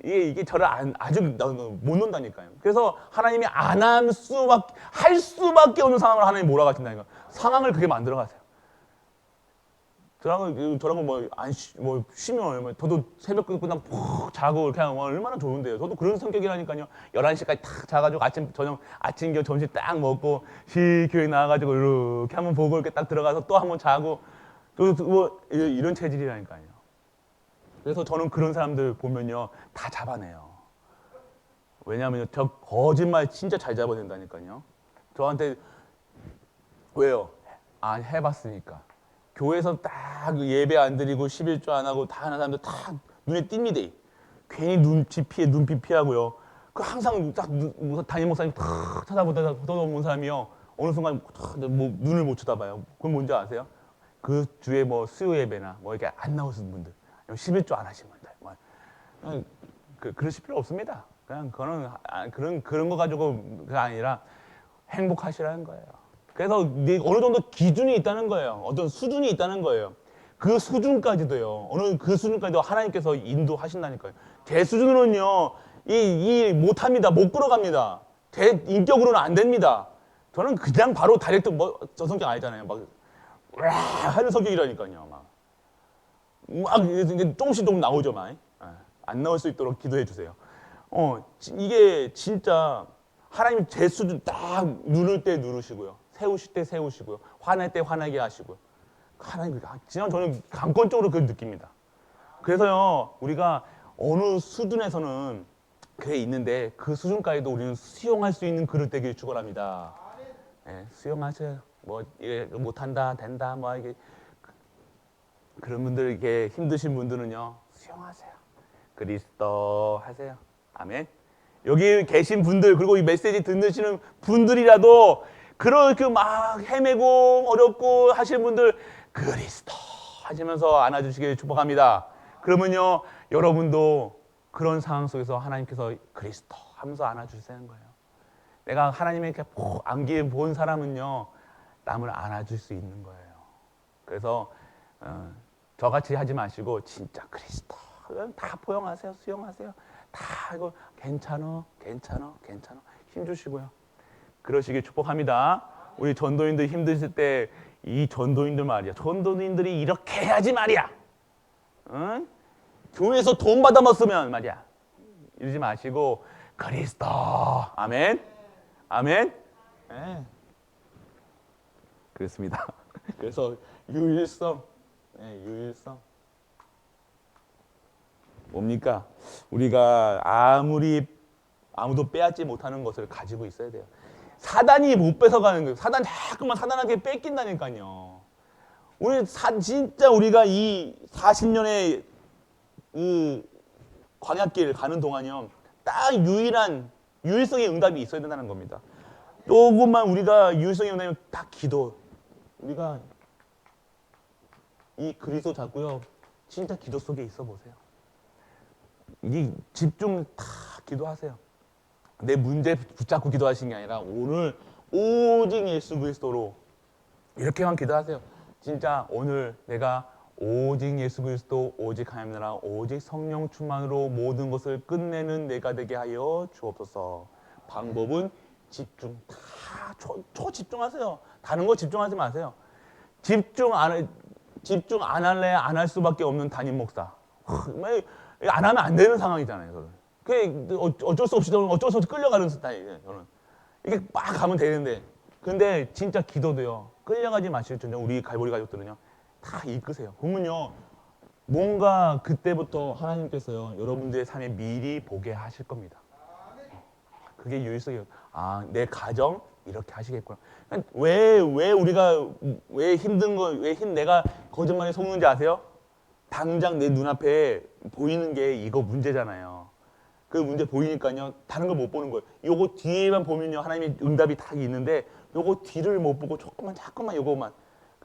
이게 저를 아주 못 논다니까요. 그래서 하나님이 안 할 수밖에 없는 상황을 하나님 몰아가신다니까. 상황을 그렇게 만들어 가세요. 저랑은 뭐 쉬면 저도 새벽 끝나고 푹 자고 이렇게 하면 얼마나 좋은데요. 저도 그런 성격이라니까요. 11시까지 탁 자가지고 아침 겸 점심 딱 먹고 교회 나와가지고 이렇게 한번 보고 이렇게 딱 들어가서 또 한번 자고 이런 체질이라니까요. 그래서 저는 그런 사람들 보면요 다 잡아내요. 왜냐하면 저 거짓말 진짜 잘 잡아낸다니까요. 저한테 왜요? 해봤으니까. 교회에서 딱 예배 안 드리고 11조 안 하고 다 하는 사람들 다 눈에 띕니다. 괜히 눈빛 피하고요. 그 항상 딱 담임 목사님 탁 쳐다보는 사람이요. 어느 순간 눈을 못 쳐다봐요. 그건 뭔지 아세요? 그 주에 수요 예배나 이렇게 안 나오시는 분들, 11조 안 하신 분들, 그러실 필요 없습니다. 그냥 그런 거 가지고 그 아니라 행복하시라는 거예요. 그래서 어느 정도 기준이 있다는 거예요. 어떤 수준이 있다는 거예요. 그 수준까지도요. 그 수준까지도 하나님께서 인도하신다니까요. 제 수준으로는요, 못합니다. 못 끌어갑니다. 제 인격으로는 안 됩니다. 저는 그냥 바로 다이렉트 저 성격 아니잖아요. 하는 성격이라니까요. 조금씩 나오죠. 안 나올 수 있도록 기도해 주세요. 이게 진짜 하나님 제 수준 딱 누를 때 누르시고요. 세우실 때 세우시고요. 화낼 때 화나게 하시고요. 하나님, 진짜 저는 감권적으로 그걸 느낍니다. 그래서요, 우리가 어느 수준에서는 그게 있는데 그 수준까지도 우리는 수용할 수 있는 그릇 되길 축원합니다. 네, 수용하세요. 이게 못한다, 된다, 이게 그런 분들 이렇게 힘드신 분들은요, 수용하세요. 그리스도 하세요. 아멘. 여기 계신 분들 그리고 이 메시지 듣는 분들이라도 그렇게 막 헤매고 어렵고 하시는 분들 그리스도 하시면서 안아주시길 축복합니다. 그러면요 여러분도 그런 상황 속에서 하나님께서 그리스도 하면서 안아주시는 거예요. 내가 하나님에게 안기에 본 사람은요 남을 안아줄 수 있는 거예요. 그래서 저같이 하지 마시고 진짜 그리스도 다 포용하세요. 수용하세요. 다 이거 괜찮아 힘주시고요. 그러시길 축복합니다. 우리 전도인들 힘드실 때 이 전도인들 말이야. 전도인들이 이렇게 해야지 말이야. 응? 교회에서 돈 받아 먹으면 말이야. 이러지 마시고 그리스도 아멘. 아멘. 네. 그렇습니다. 그래서 유일성. 뭡니까? 우리가 아무도 빼앗지 못하는 것을 가지고 있어야 돼요. 사단이 못 뺏어가는 거예요. 자꾸만 사단한테 뺏긴다니까요. 진짜 우리가 이 40년의 그 광야길 가는 동안이요. 딱 유일성의 응답이 있어야 된다는 겁니다. 조금만 우리가 유일성의 응답이면 딱 기도. 우리가 이 그리스도 잡고요. 진짜 기도 속에 있어 보세요. 이 집중 다 기도하세요. 내 문제 붙잡고 기도하시는 게 아니라 오늘 오직 예수 그리스도로 이렇게만 기도하세요. 진짜 오늘 내가 오직 예수 그리스도 오직 하나님 나라 오직 성령 충만으로 모든 것을 끝내는 내가 되게 하여 주옵소서. 방법은 집중. 다 초집중하세요. 다른 거 집중하지 마세요. 집중 안 할래 안 할 수밖에 없는 담임 목사. 안 하면 안 되는 상황이잖아요. 그게 어쩔 수 없이 끌려가는 스타일이에요. 저는 이게 막 가면 되는데, 근데 진짜 기도도요. 끌려가지 마실 줄 우리 갈보리 가족들은요. 다 이끄세요. 그러면요, 뭔가 그때부터 하나님께서요 여러분들의 삶에 미리 보게 하실 겁니다. 그게 유일성이에요. 아, 내 가정 이렇게 하시겠구나. 왜 우리가 왜 힘든 거, 내가 거짓말에 속는지 아세요? 당장 내 눈앞에 보이는 게 이거 문제잖아요. 그 문제 보이니까요, 다른 걸 못 보는 거예요. 요거 뒤에만 보면요, 하나님의 응답이 다 있는데, 요거 뒤를 못 보고 자꾸만 요거만.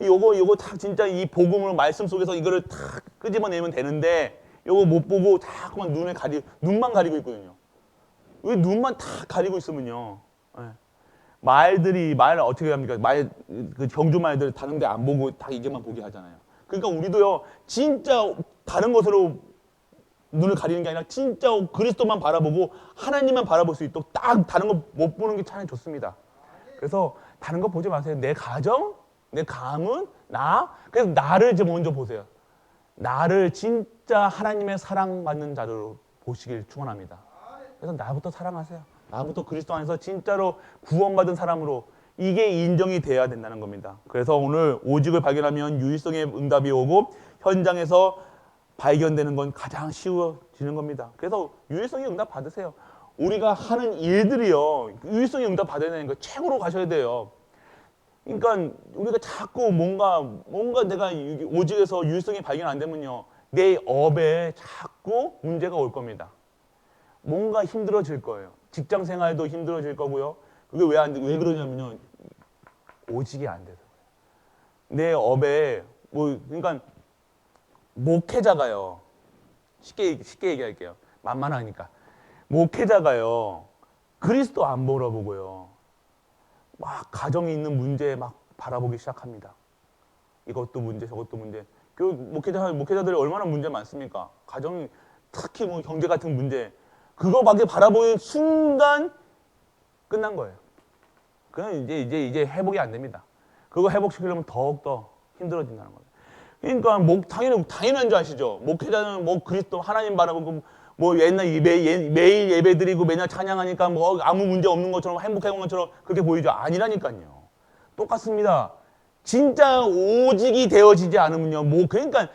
요거 다 진짜 이 복음으로 말씀 속에서 이거를 다 끄집어내면 되는데, 요거 못 보고 자꾸만 눈만 가리고 있거든요. 왜 눈만 다 가리고 있으면요. 네. 말을 어떻게 합니까? 그 경주 말들 다른 데 안 보고 다 이게만 보게 하잖아요. 그러니까 우리도요, 진짜 다른 것으로 눈을 가리는 게 아니라 진짜 그리스도만 바라보고 하나님만 바라볼 수 있도록 딱 다른 거 못 보는 게 참 좋습니다. 그래서 다른 거 보지 마세요. 내 가정, 내 가문, 그래서 나를 이제 먼저 보세요. 나를 진짜 하나님의 사랑받는 자로 보시길 축원합니다. 그래서 나부터 사랑하세요. 나부터 그리스도 안에서 진짜로 구원받은 사람으로 이게 인정이 돼야 된다는 겁니다. 그래서 오늘 오직을 발견하면 유일성의 응답이 오고 현장에서 발견되는 건 가장 쉬워지는 겁니다. 그래서 유일성의 응답 받으세요. 우리가 하는 일들이요, 유일성의 응답 받아야 되는 거 최고로 가셔야 돼요. 그러니까 우리가 자꾸 뭔가 내가 오직에서 유일성이 발견 안 되면요, 내 업에 자꾸 문제가 올 겁니다. 뭔가 힘들어질 거예요. 직장 생활도 힘들어질 거고요. 그게 왜 그러냐면요, 오직이 안 돼서. 내 업에 그러니까 목회자가요. 쉽게 얘기할게요. 만만하니까. 목회자가요. 그리스도 안 바라보고요. 막 가정에 있는 문제 막 바라보기 시작합니다. 이것도 문제, 저것도 문제. 그 목회자들이 얼마나 문제 많습니까? 가정, 특히 경제 같은 문제. 그거밖에 바라보는 순간 끝난 거예요. 그냥 이제 회복이 안 됩니다. 그거 회복시키려면 더욱더 힘들어진다는 거예요. 그러니까 당연한 줄 아시죠? 목회자는 그리스도 하나님 바라보고 옛날 매일 예배 드리고 매일 찬양하니까 아무 문제 없는 것처럼 행복한 것처럼 그렇게 보이죠? 아니라니까요. 똑같습니다. 진짜 오직이 되어지지 않으면요. 그러니까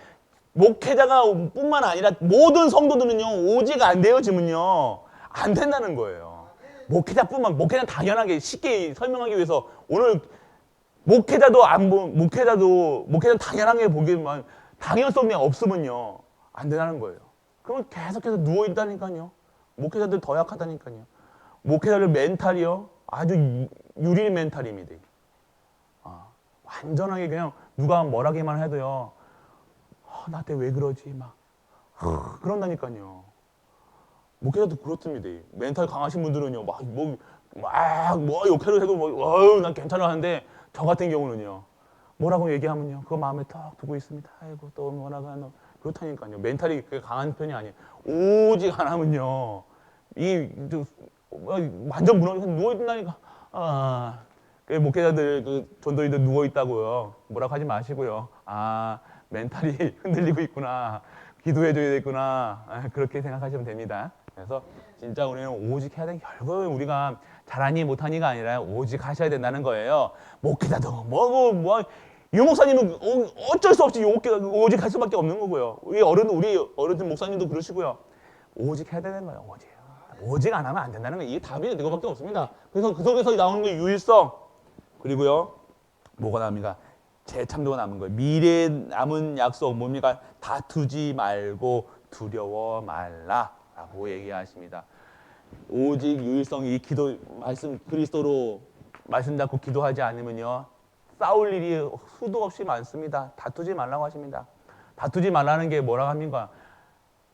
목회자가 뿐만 아니라 모든 성도들은요, 오직 안 되어지면요, 안 된다는 거예요. 목회자는 당연하게 쉽게 설명하기 위해서 오늘 목회자는 당연하게 보기만 당연성이 없으면요, 안 된다는 거예요. 그러면 계속해서 누워있다니까요. 목회자들 더 약하다니까요. 목회자들 멘탈이요, 아주 유리 멘탈입니다. 완전하게 그냥 누가 뭐라기만 해도요, 나한테 왜 그러지? 그런다니까요. 목회자도 그렇습니다. 멘탈 강하신 분들은요, 욕해도 해도 난 괜찮아 하는데, 저 같은 경우는요, 뭐라고 얘기하면요, 그거 마음에 턱 두고 있습니다. 아이고, 또 뭐라고 하나. 그렇다니까요. 멘탈이 강한 편이 아니에요. 오직 안 하면요, 완전 무너져서 누워있다니까. 목회자들, 전도인들 누워있다고요. 뭐라고 하지 마시고요. 멘탈이 흔들리고 있구나. 기도해줘야 되겠구나. 그렇게 생각하시면 됩니다. 그래서 진짜 우리는 오직 해야 되는 게 결국은 우리가 잘하니 못하니가 아니라 오직 하셔야 된다는 거예요. 목회자도 유 목사님은 어쩔 수 없이 오직 할 수밖에 없는 거고요. 우리 어른들 목사님도 그러시고요. 오직 해야 되는 거예요. 오직 안 하면 안 된다는 거예요. 이게 답이 이거밖에 없습니다. 그래서 그 속에서 나오는 게 유일성, 그리고요, 뭐가 나옵니까? 재창조가 남은 거예요. 미래에 남은 약속 뭡니까? 다투지 말고 두려워 말라라고 얘기하십니다. 오직 유일성 이 기도 말씀 그리스도로 말씀 잡고 기도하지 않으면요 싸울 일이 수도 없이 많습니다. 다투지 말라고 하십니다. 다투지 말라는 게 뭐라고 합니까?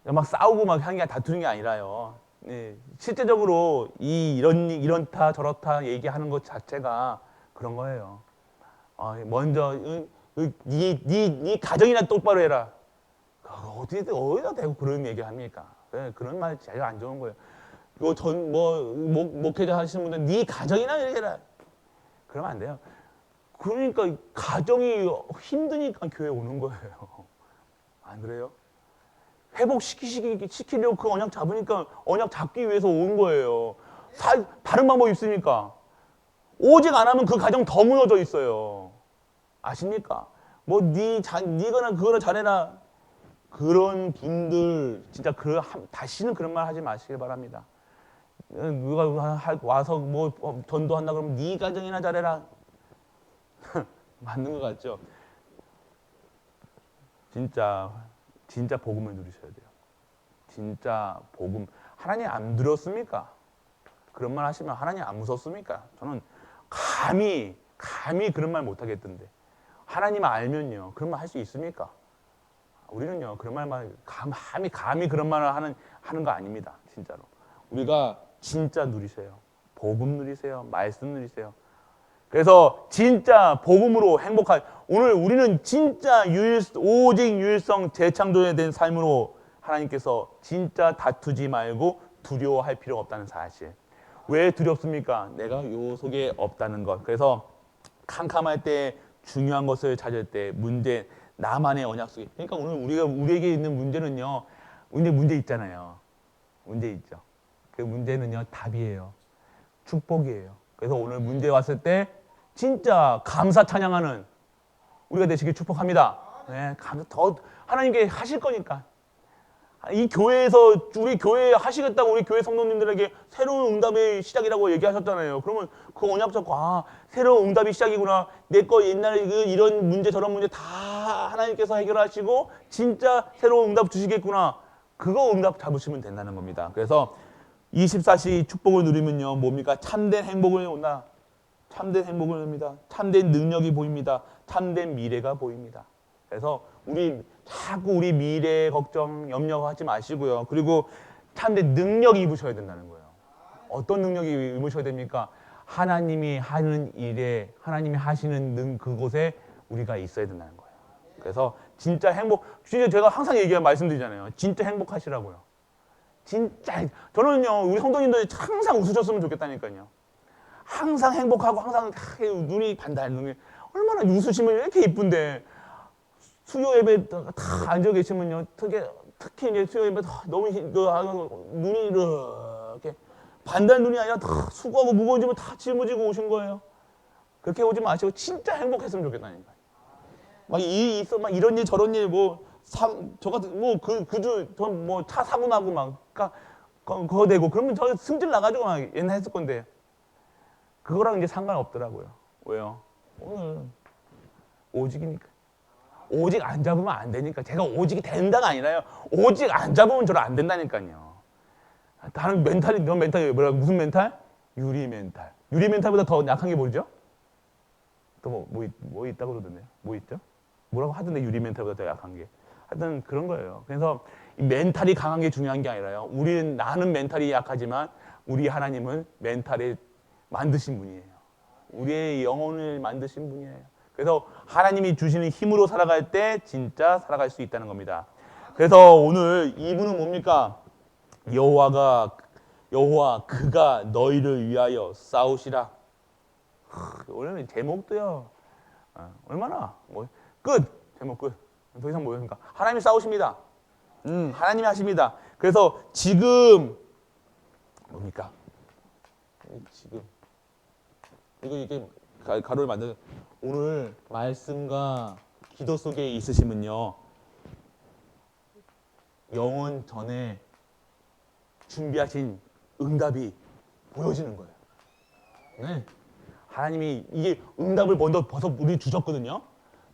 막 싸우고 막 하는 게 다투는 게 아니라요. 네, 실제적으로 이런다 저렇다 얘기하는 것 자체가 그런 거예요. 먼저 네 가정이나 똑바로 해라. 어디다 대고 그런 얘기 합니까? 네, 그런 말 제일 안 좋은 거예요. 이거 목회자 하시는 분들 네 가정이나 해라. 그러면 안 돼요. 그러니까 가정이 힘드니까 교회 오는 거예요. 안 그래요? 회복시키려고 그 언약 잡으니까 언약 잡기 위해서 온 거예요. 다른 방법이 있습니까? 오직 안 하면 그 가정 더 무너져 있어요. 아십니까? 뭐 네거나 그거나 잘해라. 그런 분들 진짜 다시는 그런 말 하지 마시길 바랍니다. 누가 와서 뭐 전도한다 그러면 네 가정이나 잘해라. 맞는 것 같죠? 진짜 복음을 누리셔야 돼요. 진짜 복음. 하나님 안 들었습니까? 그런 말 하시면 하나님 안 무섭습니까? 저는 감히 그런 말 못 하겠던데. 하나님 알면요. 그런 말 할 수 있습니까? 우리는요. 그런 말만 감히 그런 말을 하는 거 아닙니다. 진짜로. 우리가 진짜 누리세요. 복음 누리세요. 말씀 누리세요. 그래서 진짜 복음으로 오늘 우리는 진짜 오직 유일성 재창조에 된 삶으로 하나님께서 진짜 다투지 말고 두려워할 필요가 없다는 사실. 왜 두렵습니까? 내가 요 속에 없다는 것. 그래서 캄캄할 때 중요한 것을 찾을 때 나만의 언약 속에. 그러니까 오늘 우리에게 있는 문제는요. 문제 있잖아요. 문제 있죠. 그 문제는요. 답이에요. 축복이에요. 그래서 오늘 문제 왔을 때 진짜 감사 찬양하는 우리가 되시길 축복합니다. 네, 하나님께 하실 거니까. 이 교회에서 우리 교회 하시겠다고 우리 교회 성도님들에게 새로운 응답의 시작이라고 얘기하셨잖아요. 그러면 그 언약 잡고 새로운 응답이 시작이구나. 내 거 옛날에 이런 문제 저런 문제 다 하나님께서 해결하시고 진짜 새로운 응답 주시겠구나. 그거 응답 잡으시면 된다는 겁니다. 그래서 24시 축복을 누리면요. 뭡니까? 참된 행복을 온다. 참된 행복을 옵니다. 참된 능력이 보입니다. 참된 미래가 보입니다. 그래서 자꾸 우리 미래 걱정, 염려하지 마시고요. 그리고 참된 능력이 입으셔야 된다는 거예요. 어떤 능력이 입으셔야 됩니까? 하나님이 하는 일에, 하나님이 하시는 그곳에 우리가 있어야 된다는 거예요. 그래서 진짜 제가 항상 말씀드리잖아요. 진짜 행복하시라고요. 진짜, 저는요, 우리 성도님들 항상 웃으셨으면 좋겠다니까요. 항상 행복하고 항상 눈이 반달, 얼마나 웃으시면 이렇게 이쁜데 수요 예배 다 앉아 계시면요 특히 이제 수요 예배 너무 눈이 이렇게 반달 눈이 아니라 다 수고하고 무거워지면 다 짊어지고 오신 거예요. 그렇게 오지 마시고 진짜 행복했으면 좋겠다니까. 막 일이 있어 막 이런 일 저런 일 저 같은 차 사고 나고 막 그거 되고 그러면 저 승질 나가지고 막 옛날 했을 건데. 그거랑 이제 상관없더라고요. 왜요? 오늘 오직이니까. 오직 안 잡으면 안 되니까. 제가 오직이 된다가 아니라요. 오직 안 잡으면 저를 안 된다니까요. 다른 넌 멘탈이 뭐라고? 무슨 멘탈? 유리 멘탈. 유리 멘탈보다 더 약한 게 뭐죠? 또 뭐 있다고 그러던데요? 뭐 있죠? 뭐라고 하던데 유리 멘탈보다 더 약한 게. 하여튼 그런 거예요. 그래서 이 멘탈이 강한 게 중요한 게 아니라요. 나는 멘탈이 약하지만 우리 하나님은 멘탈에 만드신 분이에요. 우리의 영혼을 만드신 분이에요. 그래서 하나님이 주시는 힘으로 살아갈 때 진짜 살아갈 수 있다는 겁니다. 그래서 오늘 이분은 뭡니까? 여호와 그가 너희를 위하여 싸우시라. 오늘 제목도요. 얼마나 제목 끝. 더 이상 뭐였습니까? 하나님이 싸우십니다. 하나님이 하십니다. 그래서 지금 뭡니까? 지금 이게 가로를 만든 오늘 말씀과 기도 속에 있으시면요 영원 전에 준비하신 응답이 보여지는 거예요. 네. 하나님이 이게 응답을 먼저 우리 주셨거든요.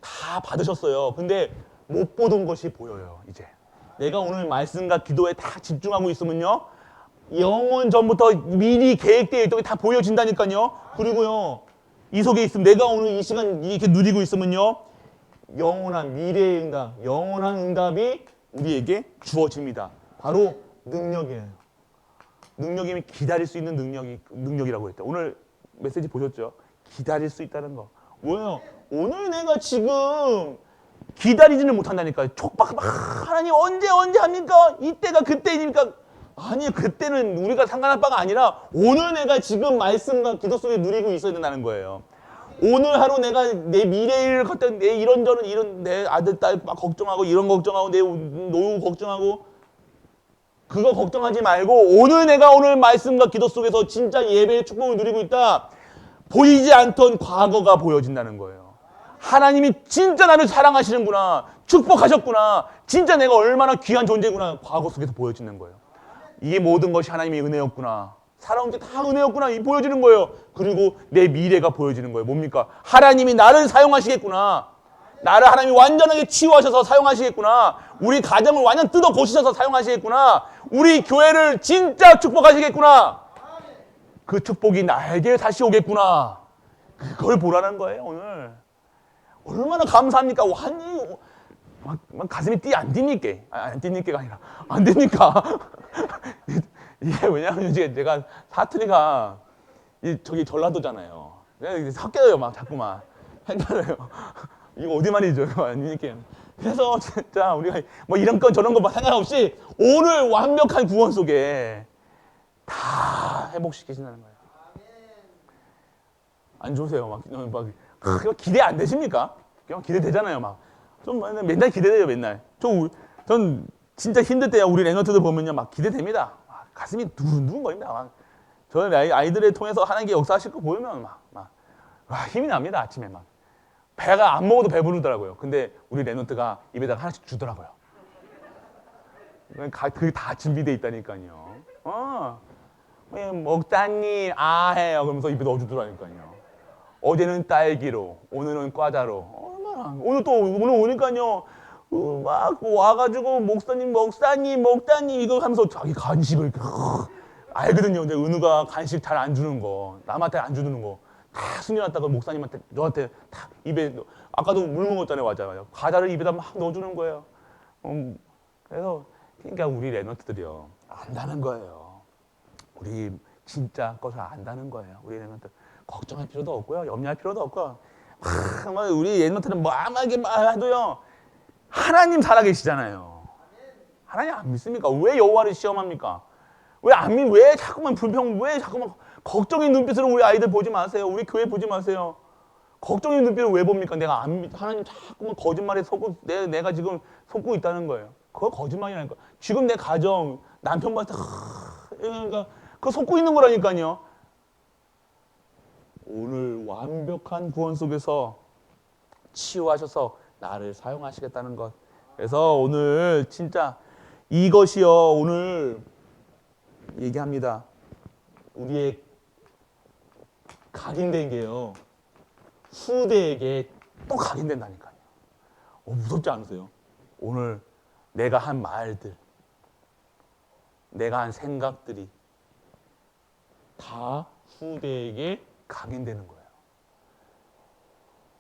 다 받으셨어요. 근데 못 보던 것이 보여요. 이제 내가 오늘 말씀과 기도에 다 집중하고 있으면요, 영원 전부터 미리 계획되어 있던 게 다 보여진다니까요. 그리고요, 이 속에 있으면 내가 오늘 이 시간 이렇게 누리고 있으면요, 영원한 미래의 응답, 영원한 응답이 우리에게 주어집니다. 바로 능력이에요. 능력이면 기다릴 수 있는 능력이라고 했죠. 오늘 메시지 보셨죠? 기다릴 수 있다는 거. 뭐예요? 오늘 내가 지금 기다리지는 못한다니까요. 촉박, 하나님 언제 합니까? 이때가 그때입니까? 아니, 그때는 우리가 상관할 바가 아니라 오늘 내가 지금 말씀과 기도 속에 누리고 있어야 된다는 거예요. 오늘 하루 내가 내 미래를 갖다 내 이런저런 이런 내 아들 딸 막 걱정하고 이런 걱정하고 내 노후 걱정하고 그거 걱정하지 말고 오늘 내가 오늘 말씀과 기도 속에서 진짜 예배의 축복을 누리고 있다. 보이지 않던 과거가 보여진다는 거예요. 하나님이 진짜 나를 사랑하시는구나. 축복하셨구나. 진짜 내가 얼마나 귀한 존재구나. 과거 속에서 보여지는 거예요. 이 모든 것이 하나님의 은혜였구나. 살아온 게 다 은혜였구나. 이 보여지는 거예요. 그리고 내 미래가 보여지는 거예요. 뭡니까? 하나님이 나를 사용하시겠구나. 나를 하나님이 완전하게 치유하셔서 사용하시겠구나. 우리 가정을 완전 뜯어 고치셔서 사용하시겠구나. 우리 교회를 진짜 축복하시겠구나. 그 축복이 나에게 다시 오겠구나. 그걸 보라는 거예요, 오늘. 얼마나 감사합니까? 완전히 막 가슴이 안 뛰니까. 안 뛰니까가 아니라 안 뛰니까. 이게 왜냐하면 제가 사투리가 저기 전라도잖아요. 내가 섞여요, 막 자꾸만 헷갈려요. 이거 어디 말이죠? 이렇게. 그래서 진짜 우리가 뭐 이런 건 저런 거 생각 없이 오늘 완벽한 구원 속에 다 회복시키신다는 거예요. 안 좋으세요? 막 기대 안 되십니까? 기대되잖아요, 막. 좀 맨날 기대돼요, 맨날. 전 진짜 힘들 때야 우리 랩런트들 보면요, 막 기대됩니다. 가슴이 두근두근거립니다. 막. 저는 아이들을 통해서 하나님께 역사하실 거 보면 힘이 납니다, 아침에 막. 배가 안 먹어도 배부르더라고요. 근데 우리 랩런트가 입에다가 하나씩 주더라고요. 그게 다 준비되어 있다니까요. 먹자니 해요. 그러면서 입에 넣어주더라니까요. 어제는 딸기로, 오늘은 과자로. 얼마나. 오늘 오니까요. 막 와가지고 목사님 이거 하면서 자기 간식을 알거든요. 근데 은우가 간식 잘 안 주는 거, 남한테 안 주는 거 다 숨겨놨다가 목사님한테 저한테 다 입에 아까도 물 먹었잖아요. 맞아요. 과자를 입에다 막 넣어주는 거예요. 그래서 그러니까 우리 랩런트들이요 안다는 거예요. 우리 진짜 것을 안다는 거예요. 우리 랩런트 걱정할 필요도 없고요. 염려할 필요도 없고 우리 랩런트는 뭐하게 해도요. 하나님 살아계시잖아요. 하나님 안 믿습니까? 왜 여호와를 시험합니까? 왜 자꾸만 왜 자꾸만 걱정의 눈빛으로 우리 아이들 보지 마세요. 우리 교회 보지 마세요. 걱정의 눈빛을 왜 봅니까? 하나님 자꾸만 거짓말에 내가 지금 속고 있다는 거예요. 그거 거짓말이라니까. 지금 내 가정, 남편 봤을 때, 그러니까 그거 속고 있는 거라니까요. 오늘 완벽한 구원 속에서 치유하셔서 나를 사용하시겠다는 것. 그래서 오늘 진짜 이것이요, 오늘 얘기합니다. 우리의 각인된 게요, 후대에게 또 각인된다니까요. 무섭지 않으세요? 오늘 내가 한 말들, 내가 한 생각들이 다 후대에게 각인되는 거예요.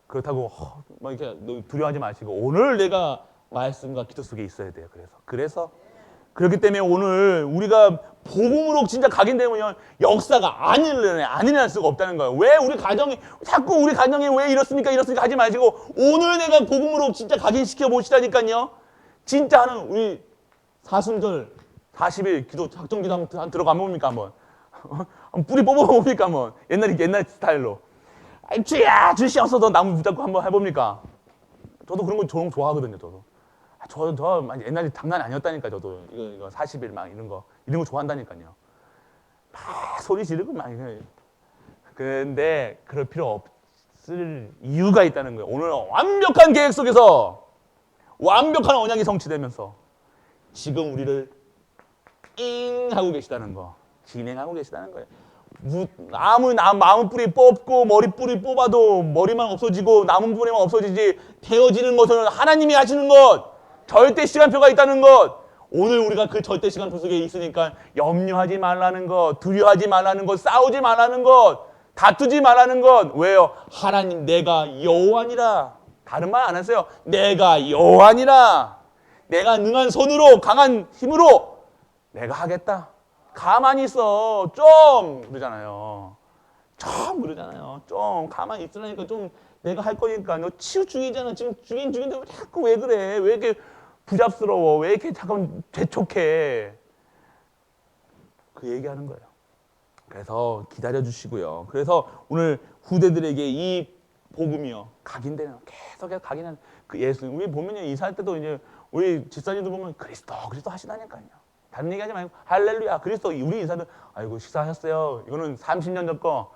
그렇다고 막 이렇게 두려워하지 마시고 오늘 내가 말씀과 기도 속에 있어야 돼요. 그래서 그렇기 때문에 오늘 우리가 복음으로 진짜 각인되면 역사가 안 일어날 수가 없다는 거예요. 왜 자꾸 우리 가정이 왜 이렇습니까 하지 마시고 오늘 내가 복음으로 진짜 각인시켜 보시라니까요. 진짜 하는 우리 사순절 40일 기도 작정기도 한번 들어가 봅니까 한번. 뿌리 뽑아봅니까 한번. 옛날 스타일로. 주야 주시옵소서 나무 붙잡고 한번 해봅니까? 저도 그런 거 좋아하거든요. 저 옛날에 장난 아니었다니까. 저도 이거 40일 막 이런 거 좋아한다니까요. 막 소리 지르고 막. 근데 그럴 필요 없을 이유가 있다는 거예요. 오늘 완벽한 계획 속에서 완벽한 언약이 성취되면서 지금 우리를 하고 계시다는 거, 진행하고 계시다는 거예요. 아무리 나무 뿌리 뽑고 머리 뿌리 뽑아도 머리만 없어지고 나무 뿌리만 없어지지 되어지는 것은 하나님이 하시는 것, 절대 시간표가 있다는 것. 오늘 우리가 그 절대 시간표 속에 있으니까 염려하지 말라는 것, 두려워하지 말라는 것, 싸우지 말라는 것, 다투지 말라는 것. 왜요? 하나님 내가 여호와니라. 다른 말 안 했어요. 내가 여호와니라. 내가 능한 손으로 강한 힘으로 내가 하겠다. 가만히 있어. 좀 그러잖아요. 좀 가만히 있으라니까. 좀 내가 할 거니까. 너 치유 중이잖아. 지금 중인데 왜 자꾸 왜 그래? 왜 이렇게 부잡스러워? 왜 이렇게 잠깐 재촉해? 그 얘기하는 거예요. 그래서 기다려 주시고요. 그래서 오늘 후대들에게 이 복음이요, 각인되는, 계속 각인하는 그 예수. 우리 보면요, 이사할 때도 이제 우리 집사님들 보면 그리스도 하시다니까요. 다른 얘기하지 말고 할렐루야 그리스도. 우리 인사는 아이고 식사하셨어요. 이거는 30년 전 거.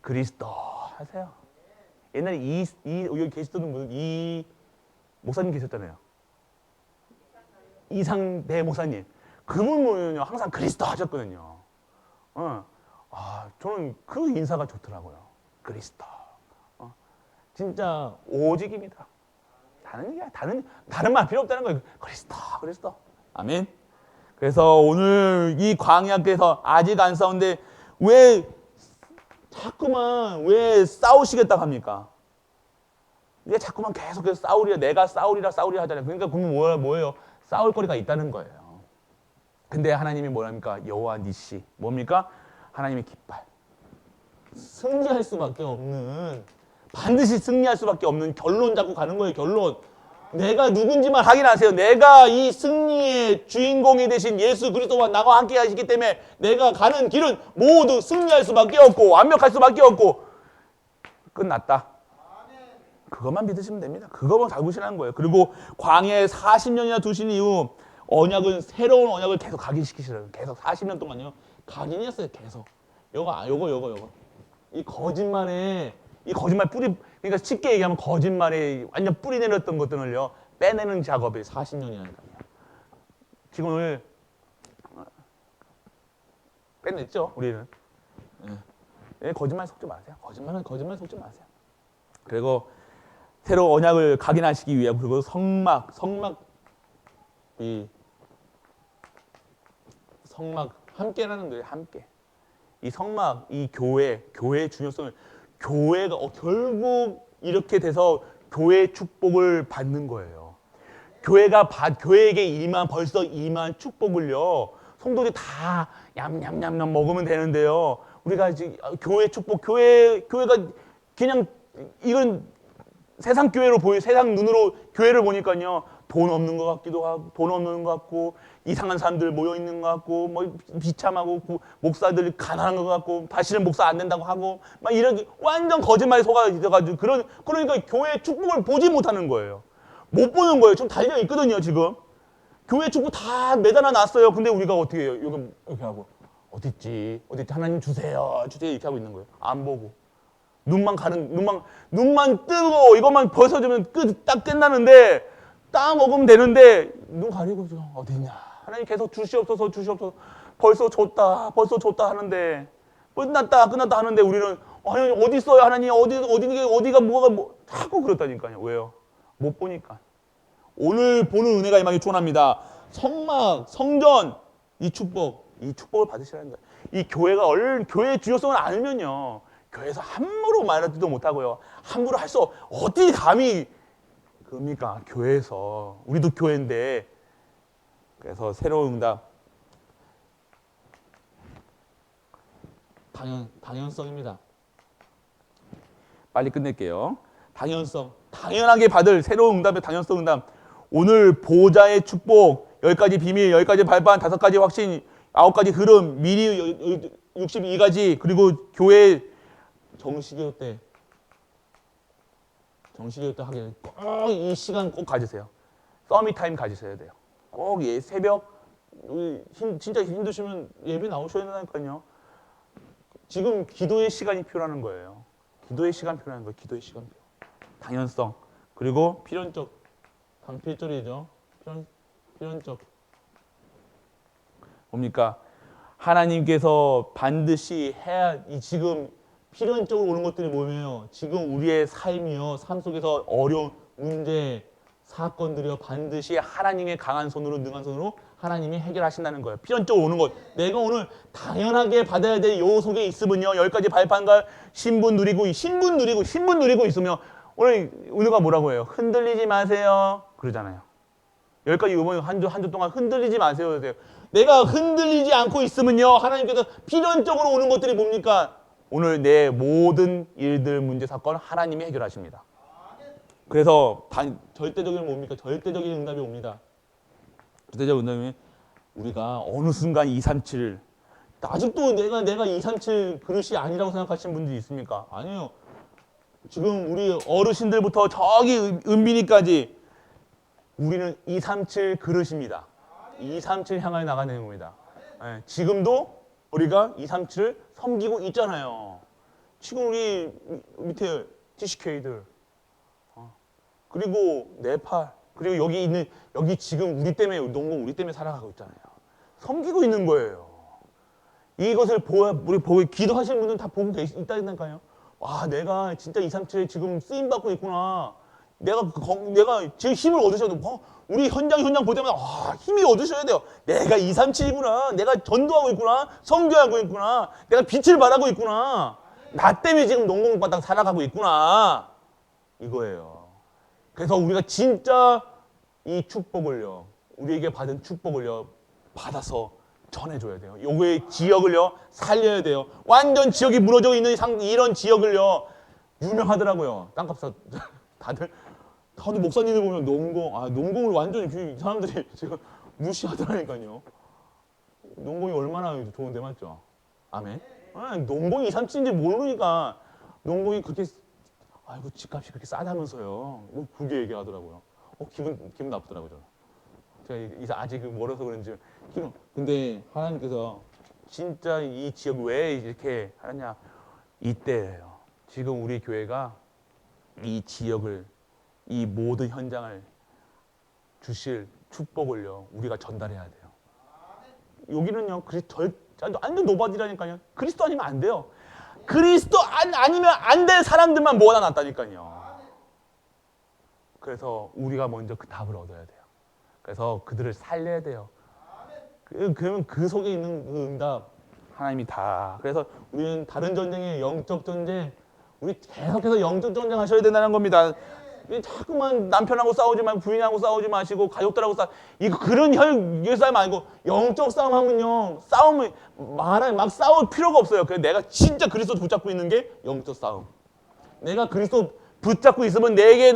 그리스도 하세요. 옛날에 여기 계시던 분, 이 목사님 계셨잖아요. 이상대 목사님. 그분은요 항상 그리스도 하셨거든요. 저는 그 인사가 좋더라고요. 그리스도. 진짜 오직입니다. 다른 얘기야. 다른 말 필요 없다는 거예요. 그리스도. 아멘. 그래서 오늘 이 광야께서 아직 안 싸운데 왜 자꾸만 왜 싸우시겠다 합니까? 왜 자꾸만 계속해서 내가 싸우리라 하잖아요. 그러니까 그러면 뭐예요? 싸울 거리가 있다는 거예요. 근데 하나님이 뭐랍니까? 여호와 니시. 뭡니까? 하나님의 깃발. 승리할 수밖에 없는, 반드시 승리할 수밖에 없는 결론 잡고 가는 거예요. 결론. 내가 누군지만 확인하세요. 내가 이 승리의 주인공이 되신 예수 그리스도와 나와 함께 하시기 때문에 내가 가는 길은 모두 승리할 수밖에 없고 완벽할 수밖에 없고 끝났다. 그것만 믿으시면 됩니다. 그것만 잡으시라는 거예요. 그리고 광야에 40년이나 두신 이후 새로운 언약을 계속 각인시키시라고. 계속 40년 동안요. 각인이었어요. 계속. 요거. 이 거짓말 뿌리, 그러니까 쉽게 얘기하면 거짓말에 완전 뿌리 내렸던 것들을요, 빼내는 작업이 40년이라니까요. 지금 오늘 빼냈죠, 우리는. 거짓말 속지 마세요. 거짓말 속지 마세요. 그리고 새로 언약을 각인하시기 위해, 그리고 성막 함께라는 거예요. 함께. 이 성막, 이 교회의 중요성을, 교회가 결국 이렇게 돼서 교회의 축복을 받는 거예요. 교회에게 벌써 임한 축복을요, 성도들이 다 냠냠냠냠 먹으면 되는데요. 우리가 지금 교회 축복, 교회가 그냥 이건 세상 눈으로 교회를 보니까요, 돈 없는 것 같기도 하고, 돈 없는 것 같고, 이상한 사람들 모여 있는 것 같고, 뭐 비참하고, 목사들 가난한 것 같고, 다시는 목사 안 된다고 하고, 막 이런 완전 거짓말에 속아가지고 그러니까 교회 축복을 보지 못하는 거예요. 못 보는 거예요. 좀 달려 있거든요, 지금. 교회 축복 다 매달아 놨어요. 근데 우리가 어떻게 해요? 이렇게 하고 어딨지? 하나님 주세요 이렇게 하고 있는 거예요. 안 보고. 눈만 뜨고 이것만 벗어주면 딱 끝나는데, 딱 먹으면 되는데 눈 가리고 어딨냐? 하나님 계속 주시옵소서. 벌써 줬다 하는데, 끝났다 하는데 우리는 하나님 어디 있어요? 하나님 어디가 뭐가 자꾸 그렇다니까요. 왜요? 못 보니까. 오늘 보는 은혜가 임하기 축원합니다. 성막, 성전, 이 축복을 받으시라는 거예요. 이 교회의 중요성을 알면요, 교회에서 함부로 말하지도 못하고요, 함부로 할 수 어디 감히 그럽니까? 교회에서. 우리도 교회인데. 그래서 새로운 응답, 당연성입니다. 빨리 끝낼게요. 당연하게 받을 새로운 응답의 당연성 응답. 오늘 보좌의 축복, 10가지 비밀, 10가지 발판, 5가지 확신, 9가지 흐름, 미리 62가지, 그리고 교회 정식교 때 하게 꼭 이 시간 꼭 가지세요. 서밋 타임 가지셔야 돼요. 꼭 새벽, 진짜 힘드시면 예배 나오셔야 된다니까요. 지금 기도의 시간이 필요한 거예요. 기도의 시간표. 당연성. 그리고 필연적. 필절이죠. 필연적. 뭡니까? 하나님께서 반드시 해야 지금 필연적으로 오는 것들이 뭐예요? 지금 우리의 삶이요, 삶 속에서 어려운 문제, 사건들이요, 반드시 하나님의 강한 손으로, 능한 손으로 하나님이 해결하신다는 거예요. 필연적으로 오는 것. 내가 오늘 당연하게 받아야 될 요 속에 있으면요, 10가지 발판과 신분 누리고 있으면 오늘 은혜가 뭐라고 해요? 흔들리지 마세요. 그러잖아요. 10가지 요번 한 주 동안 흔들리지 마세요. 그러세요. 내가 흔들리지 않고 있으면요, 하나님께서 필연적으로 오는 것들이 뭡니까? 오늘 내 모든 일들, 문제, 사건 하나님이 해결하십니다. 그래서 절대적인 뭡니까? 절대적인 응답이 옵니다. 절대적인 응답이 우리가 어느 순간 237 아직도 내가 237 그릇이 아니라고 생각하시는 분들이 있습니까? 아니에요. 지금 우리 어르신들부터 저기 은빈이까지 우리는 237 그릇입니다. 237 향하여 나가는 겁니다. 네, 지금도 우리가 237을 섬기고 있잖아요. 지금 우리 밑에 TCK들 그리고 네팔 그리고 여기 지금 우리 때문에 농공 우리 때문에 살아가고 있잖아요. 섬기고 있는 거예요. 이것을 우리 기도하시는 분들은 다 보고 있다니까요. 와, 내가 진짜 237에 지금 쓰임 받고 있구나. 내가 지금 힘을 얻으셔도 우리 현장 볼 때마다 힘이 얻으셔야 돼요. 내가 237이구나. 내가 전도하고 있구나. 선교하고 있구나. 내가 빛을 발하고 있구나. 나 때문에 지금 농공바닥 살아가고 있구나. 이거예요. 그래서 우리가 진짜 이 축복을요, 우리에게 받은 축복을요, 받아서 전해줘야 돼요. 요거의 지역을요, 살려야 돼요. 완전 지역이 무너져 있는 이런 지역을요, 유명하더라고요. 땅값 다들 목사님들 보면 농공을 완전히 이 사람들이 지금 무시하더라니까요. 농공이 얼마나 좋은데 맞죠? 아멘. 농공이 237인지 모르니까 농공이 그렇게 아이고 집값이 그렇게 싸다면서요. 그게 얘기하더라고요. 기분 나쁘더라고요. 제가 아직 멀어서 그런지 근데 하나님께서 진짜 이 지역 왜 이렇게 하느냐 이때예요. 지금 우리 교회가 이 지역을 이 모든 현장을 주실 축복을요 우리가 전달해야 돼요. 여기는요 완전 노바디라니까요. 그리스도 아니면 안 돼요. 그리스도 아니면 안 될 사람들만 모아놨다니까요. 그래서 우리가 먼저 그 답을 얻어야 돼요. 그래서 그들을 살려야 돼요. 그러면 그 속에 있는 그 응답 하나님이 다. 그래서 우리는 다른 전쟁에 영적 전쟁, 우리 계속해서 영적 전쟁 하셔야 된다는 겁니다. 자꾸만 남편하고 싸우지 말고 부인하고 싸우지 마시고 가족들하고 그런 싸움 아니고 영적 싸움 하면요 싸움을 막 싸울 필요가 없어요. 그래서 내가 진짜 그리스도 붙잡고 있는 게 영적 싸움. 내가 그리스도 붙잡고 있으면 내게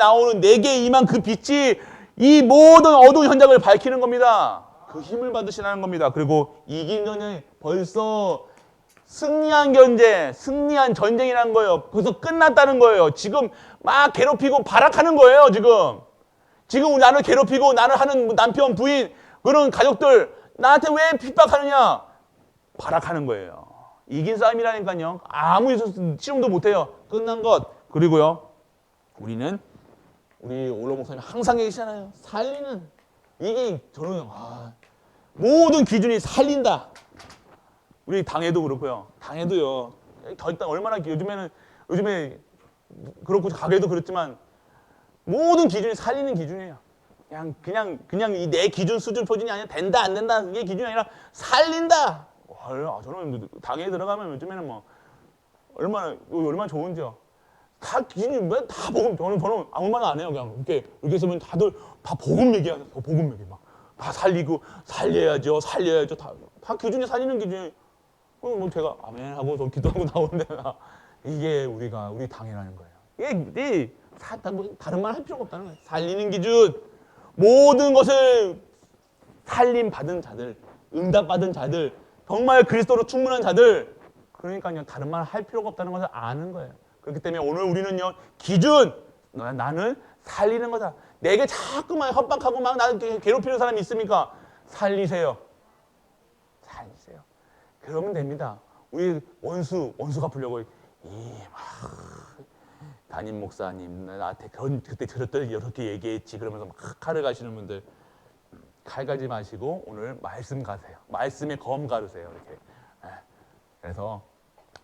임한 그 빛이 이 모든 어두운 현장을 밝히는 겁니다. 그 힘을 받으시라는 겁니다. 그리고 이긴 전쟁 벌써 승리한 전쟁이라는 거예요. 벌써 끝났다는 거예요. 지금 막 괴롭히고 발악하는 거예요. 지금 나를 괴롭히고 나를 하는 남편, 부인, 그런 가족들 나한테 왜 핍박하느냐? 발악하는 거예요. 이긴 싸움이라니까요. 아무 시험도 못해요. 끝난 것. 그리고요, 우리 올로 목사님 항상 얘기하잖아요. 살리는 이게 저는 모든 기준이 살린다. 우리 당에도 그렇고요. 당에도요. 얼마나 요즘에 그렇고 가게도 그렇지만 모든 기준이 살리는 기준이에요. 그냥 이 내 기준 수준 표준이 아니라 된다 안 된다 이게 기준이 아니라 살린다. 저는 당에 들어가면 요즘에는 얼마나 좋은지요. 다 기준이 다 복음. 저는 아무 말 안 해요. 그냥 이렇게 있으면 다들 다 복음 얘기하세요. 복음 얘기 다 살리고 살려야죠. 다 기준이 살리는 기준이. 제가 아멘 하고 좀 기도하고 나오는데 이게 우리 당이라는 거예요. 이게 다른 말 할 필요가 없다는 거예요. 살리는 기준. 모든 것을 살림 받은 자들, 응답 받은 자들, 정말 그리스도로 충분한 자들. 그러니까요 다른 말 할 필요가 없다는 것을 아는 거예요. 그렇기 때문에 오늘 우리는요 기준. 나는 살리는 거다. 내게 자꾸만 협박하고 막 나를 괴롭히는 사람이 있습니까? 살리세요. 그러면 됩니다. 우리 원수 갚으려고 담임 목사님 나한테 그때 들었더니 이렇게 얘기했지 그러면서 막 칼을 가시는 분들 칼 가지 마시고 오늘 말씀 가세요. 말씀에 검 가르세요. 이렇게 그래서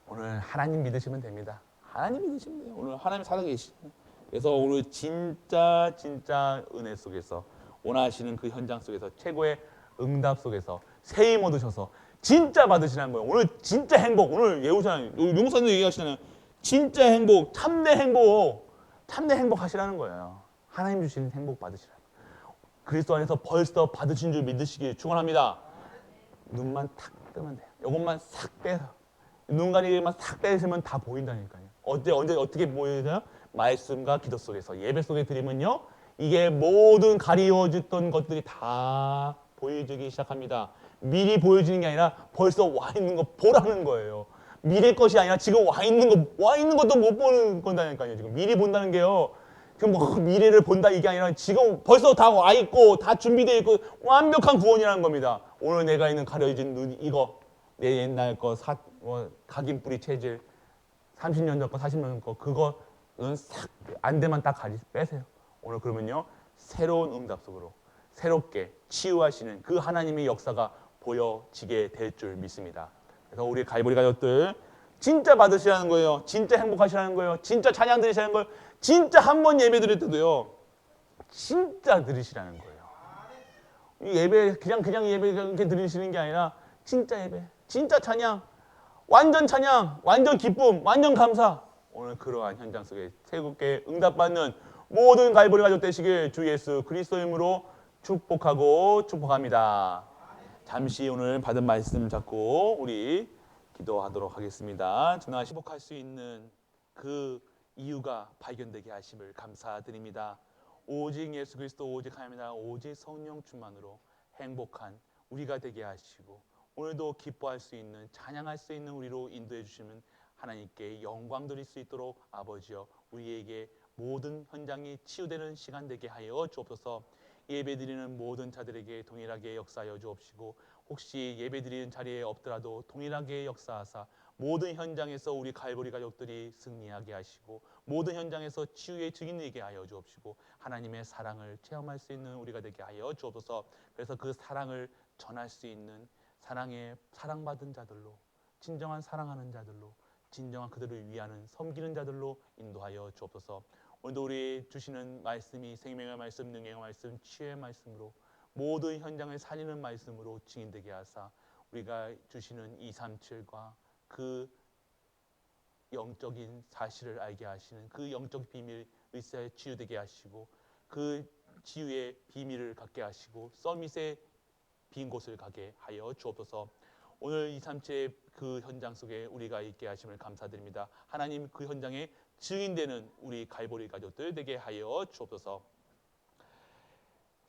오늘 하나님 믿으시면 됩니다. 하나님 믿으시면 돼요. 오늘 하나님 살아계시죠. 그래서 오늘 진짜 은혜 속에서 원하시는 그 현장 속에서 최고의 응답 속에서 새 힘 얻으셔서 진짜 받으시라는 거예요. 오늘 진짜 행복. 오늘 예우잖아요. 용사님 얘기하시잖아요. 진짜 행복, 참내 행복 하시라는 거예요. 하나님 주시는 행복 받으시라는 거예요. 그리스도 안에서 벌써 받으신 줄 믿으시길 축원합니다. 눈만 탁 뜨면 돼요. 이것만 싹 빼서 눈 가리기만 싹 빼시면 다 보인다니까요. 언제 어떻게 보이냐? 말씀과 기도 속에서 예배 속에 드리면요, 이게 모든 가리워졌던 것들이 다 보여지기 시작합니다. 미리 보여지는 게 아니라 벌써 와 있는 거 보라는 거예요. 미래 것이 아니라 지금 와 있는 것도 못 보는 건다니까요. 지금 미리 본다는 게요. 지금 뭐 미래를 본다 이게 아니라 지금 벌써 다 와 있고 다 준비되어 있고 완벽한 구원이라는 겁니다. 오늘 내가 있는 가려진 눈 이거 내 옛날 거 각인뿌리 체질 30년 전 거 40년 전 거 그거는 싹 안대만 딱 빼세요. 오늘 그러면요 새로운 응답 속으로 새롭게 치유하시는 그 하나님의 역사가 보여지게 될 줄 믿습니다. 그래서 우리 갈보리 가족들 진짜 받으시라는 거예요. 진짜 행복하시라는 거예요. 진짜 찬양 드리시라는 거예요. 진짜 한 번 예배 드릴 때도요 진짜 드리시라는 거예요. 이 예배 그냥 예배 이렇게 드리시는 게 아니라 진짜 예배, 진짜 찬양, 완전 기쁨, 완전 감사. 오늘 그러한 현장 속에 새롭게 응답받는 모든 갈보리 가족 되시길 주 예수 그리스도의 이름으로 축복합니다. 잠시 오늘 받은 말씀 잡고 우리 기도하도록 하겠습니다. 저는 행복할 수 있는 그 이유가 발견되게 하심을 감사드립니다. 오직 예수 그리스도 오직 하나님이나 오직 성령 충만으로 행복한 우리가 되게 하시고 오늘도 기뻐할 수 있는 찬양할 수 있는 우리로 인도해 주시는 하나님께 영광 드릴 수 있도록 아버지여 우리에게 모든 현장이 치유되는 시간 되게 하여 주옵소서. 예배드리는 모든 자들에게 동일하게 역사하여 주옵시고 혹시 예배드리는 자리에 없더라도 동일하게 역사하사 모든 현장에서 우리 갈보리 가족들이 승리하게 하시고 모든 현장에서 치유의 증인되게 하여 주옵시고 하나님의 사랑을 체험할 수 있는 우리가 되게 하여 주옵소서. 그래서 그 사랑을 전할 수 있는 사랑에 사랑받은 자들로 진정한 사랑하는 자들로 진정한 그들을 위하는 섬기는 자들로 인도하여 주옵소서. 오늘도 우리 주시는 말씀이 생명의 말씀, 능력의 말씀, 치유의 말씀으로 모든 현장을 살리는 말씀으로 증인되게 하사 우리가 주시는 237과 그 영적인 사실을 알게 하시는 그 영적 비밀 의사에 치유되게 하시고 그 치유의 비밀을 갖게 하시고 서밋의 빈 곳을 가게 하여 주옵소서. 오늘 237의 그 현장 속에 우리가 있게 하심을 감사드립니다. 하나님 그 현장에 증인되는 우리 갈보리 가족들 되게 하여 주옵소서.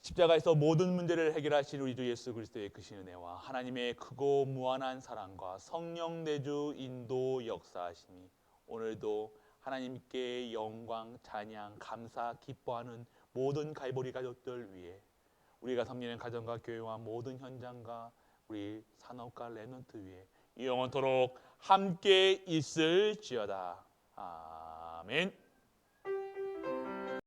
십자가에서 모든 문제를 해결하신 우리 주 예수 그리스도의 크신 은혜와 하나님의 크고 무한한 사랑과 성령 내주 인도 역사하심이 오늘도 하나님께 영광, 찬양, 감사, 기뻐하는 모든 갈보리 가족들 위해 우리가 섬기는 가정과 교회와 모든 현장과 우리 산업과 렘넌트 위에 영원토록 함께 있을지어다. 아멘.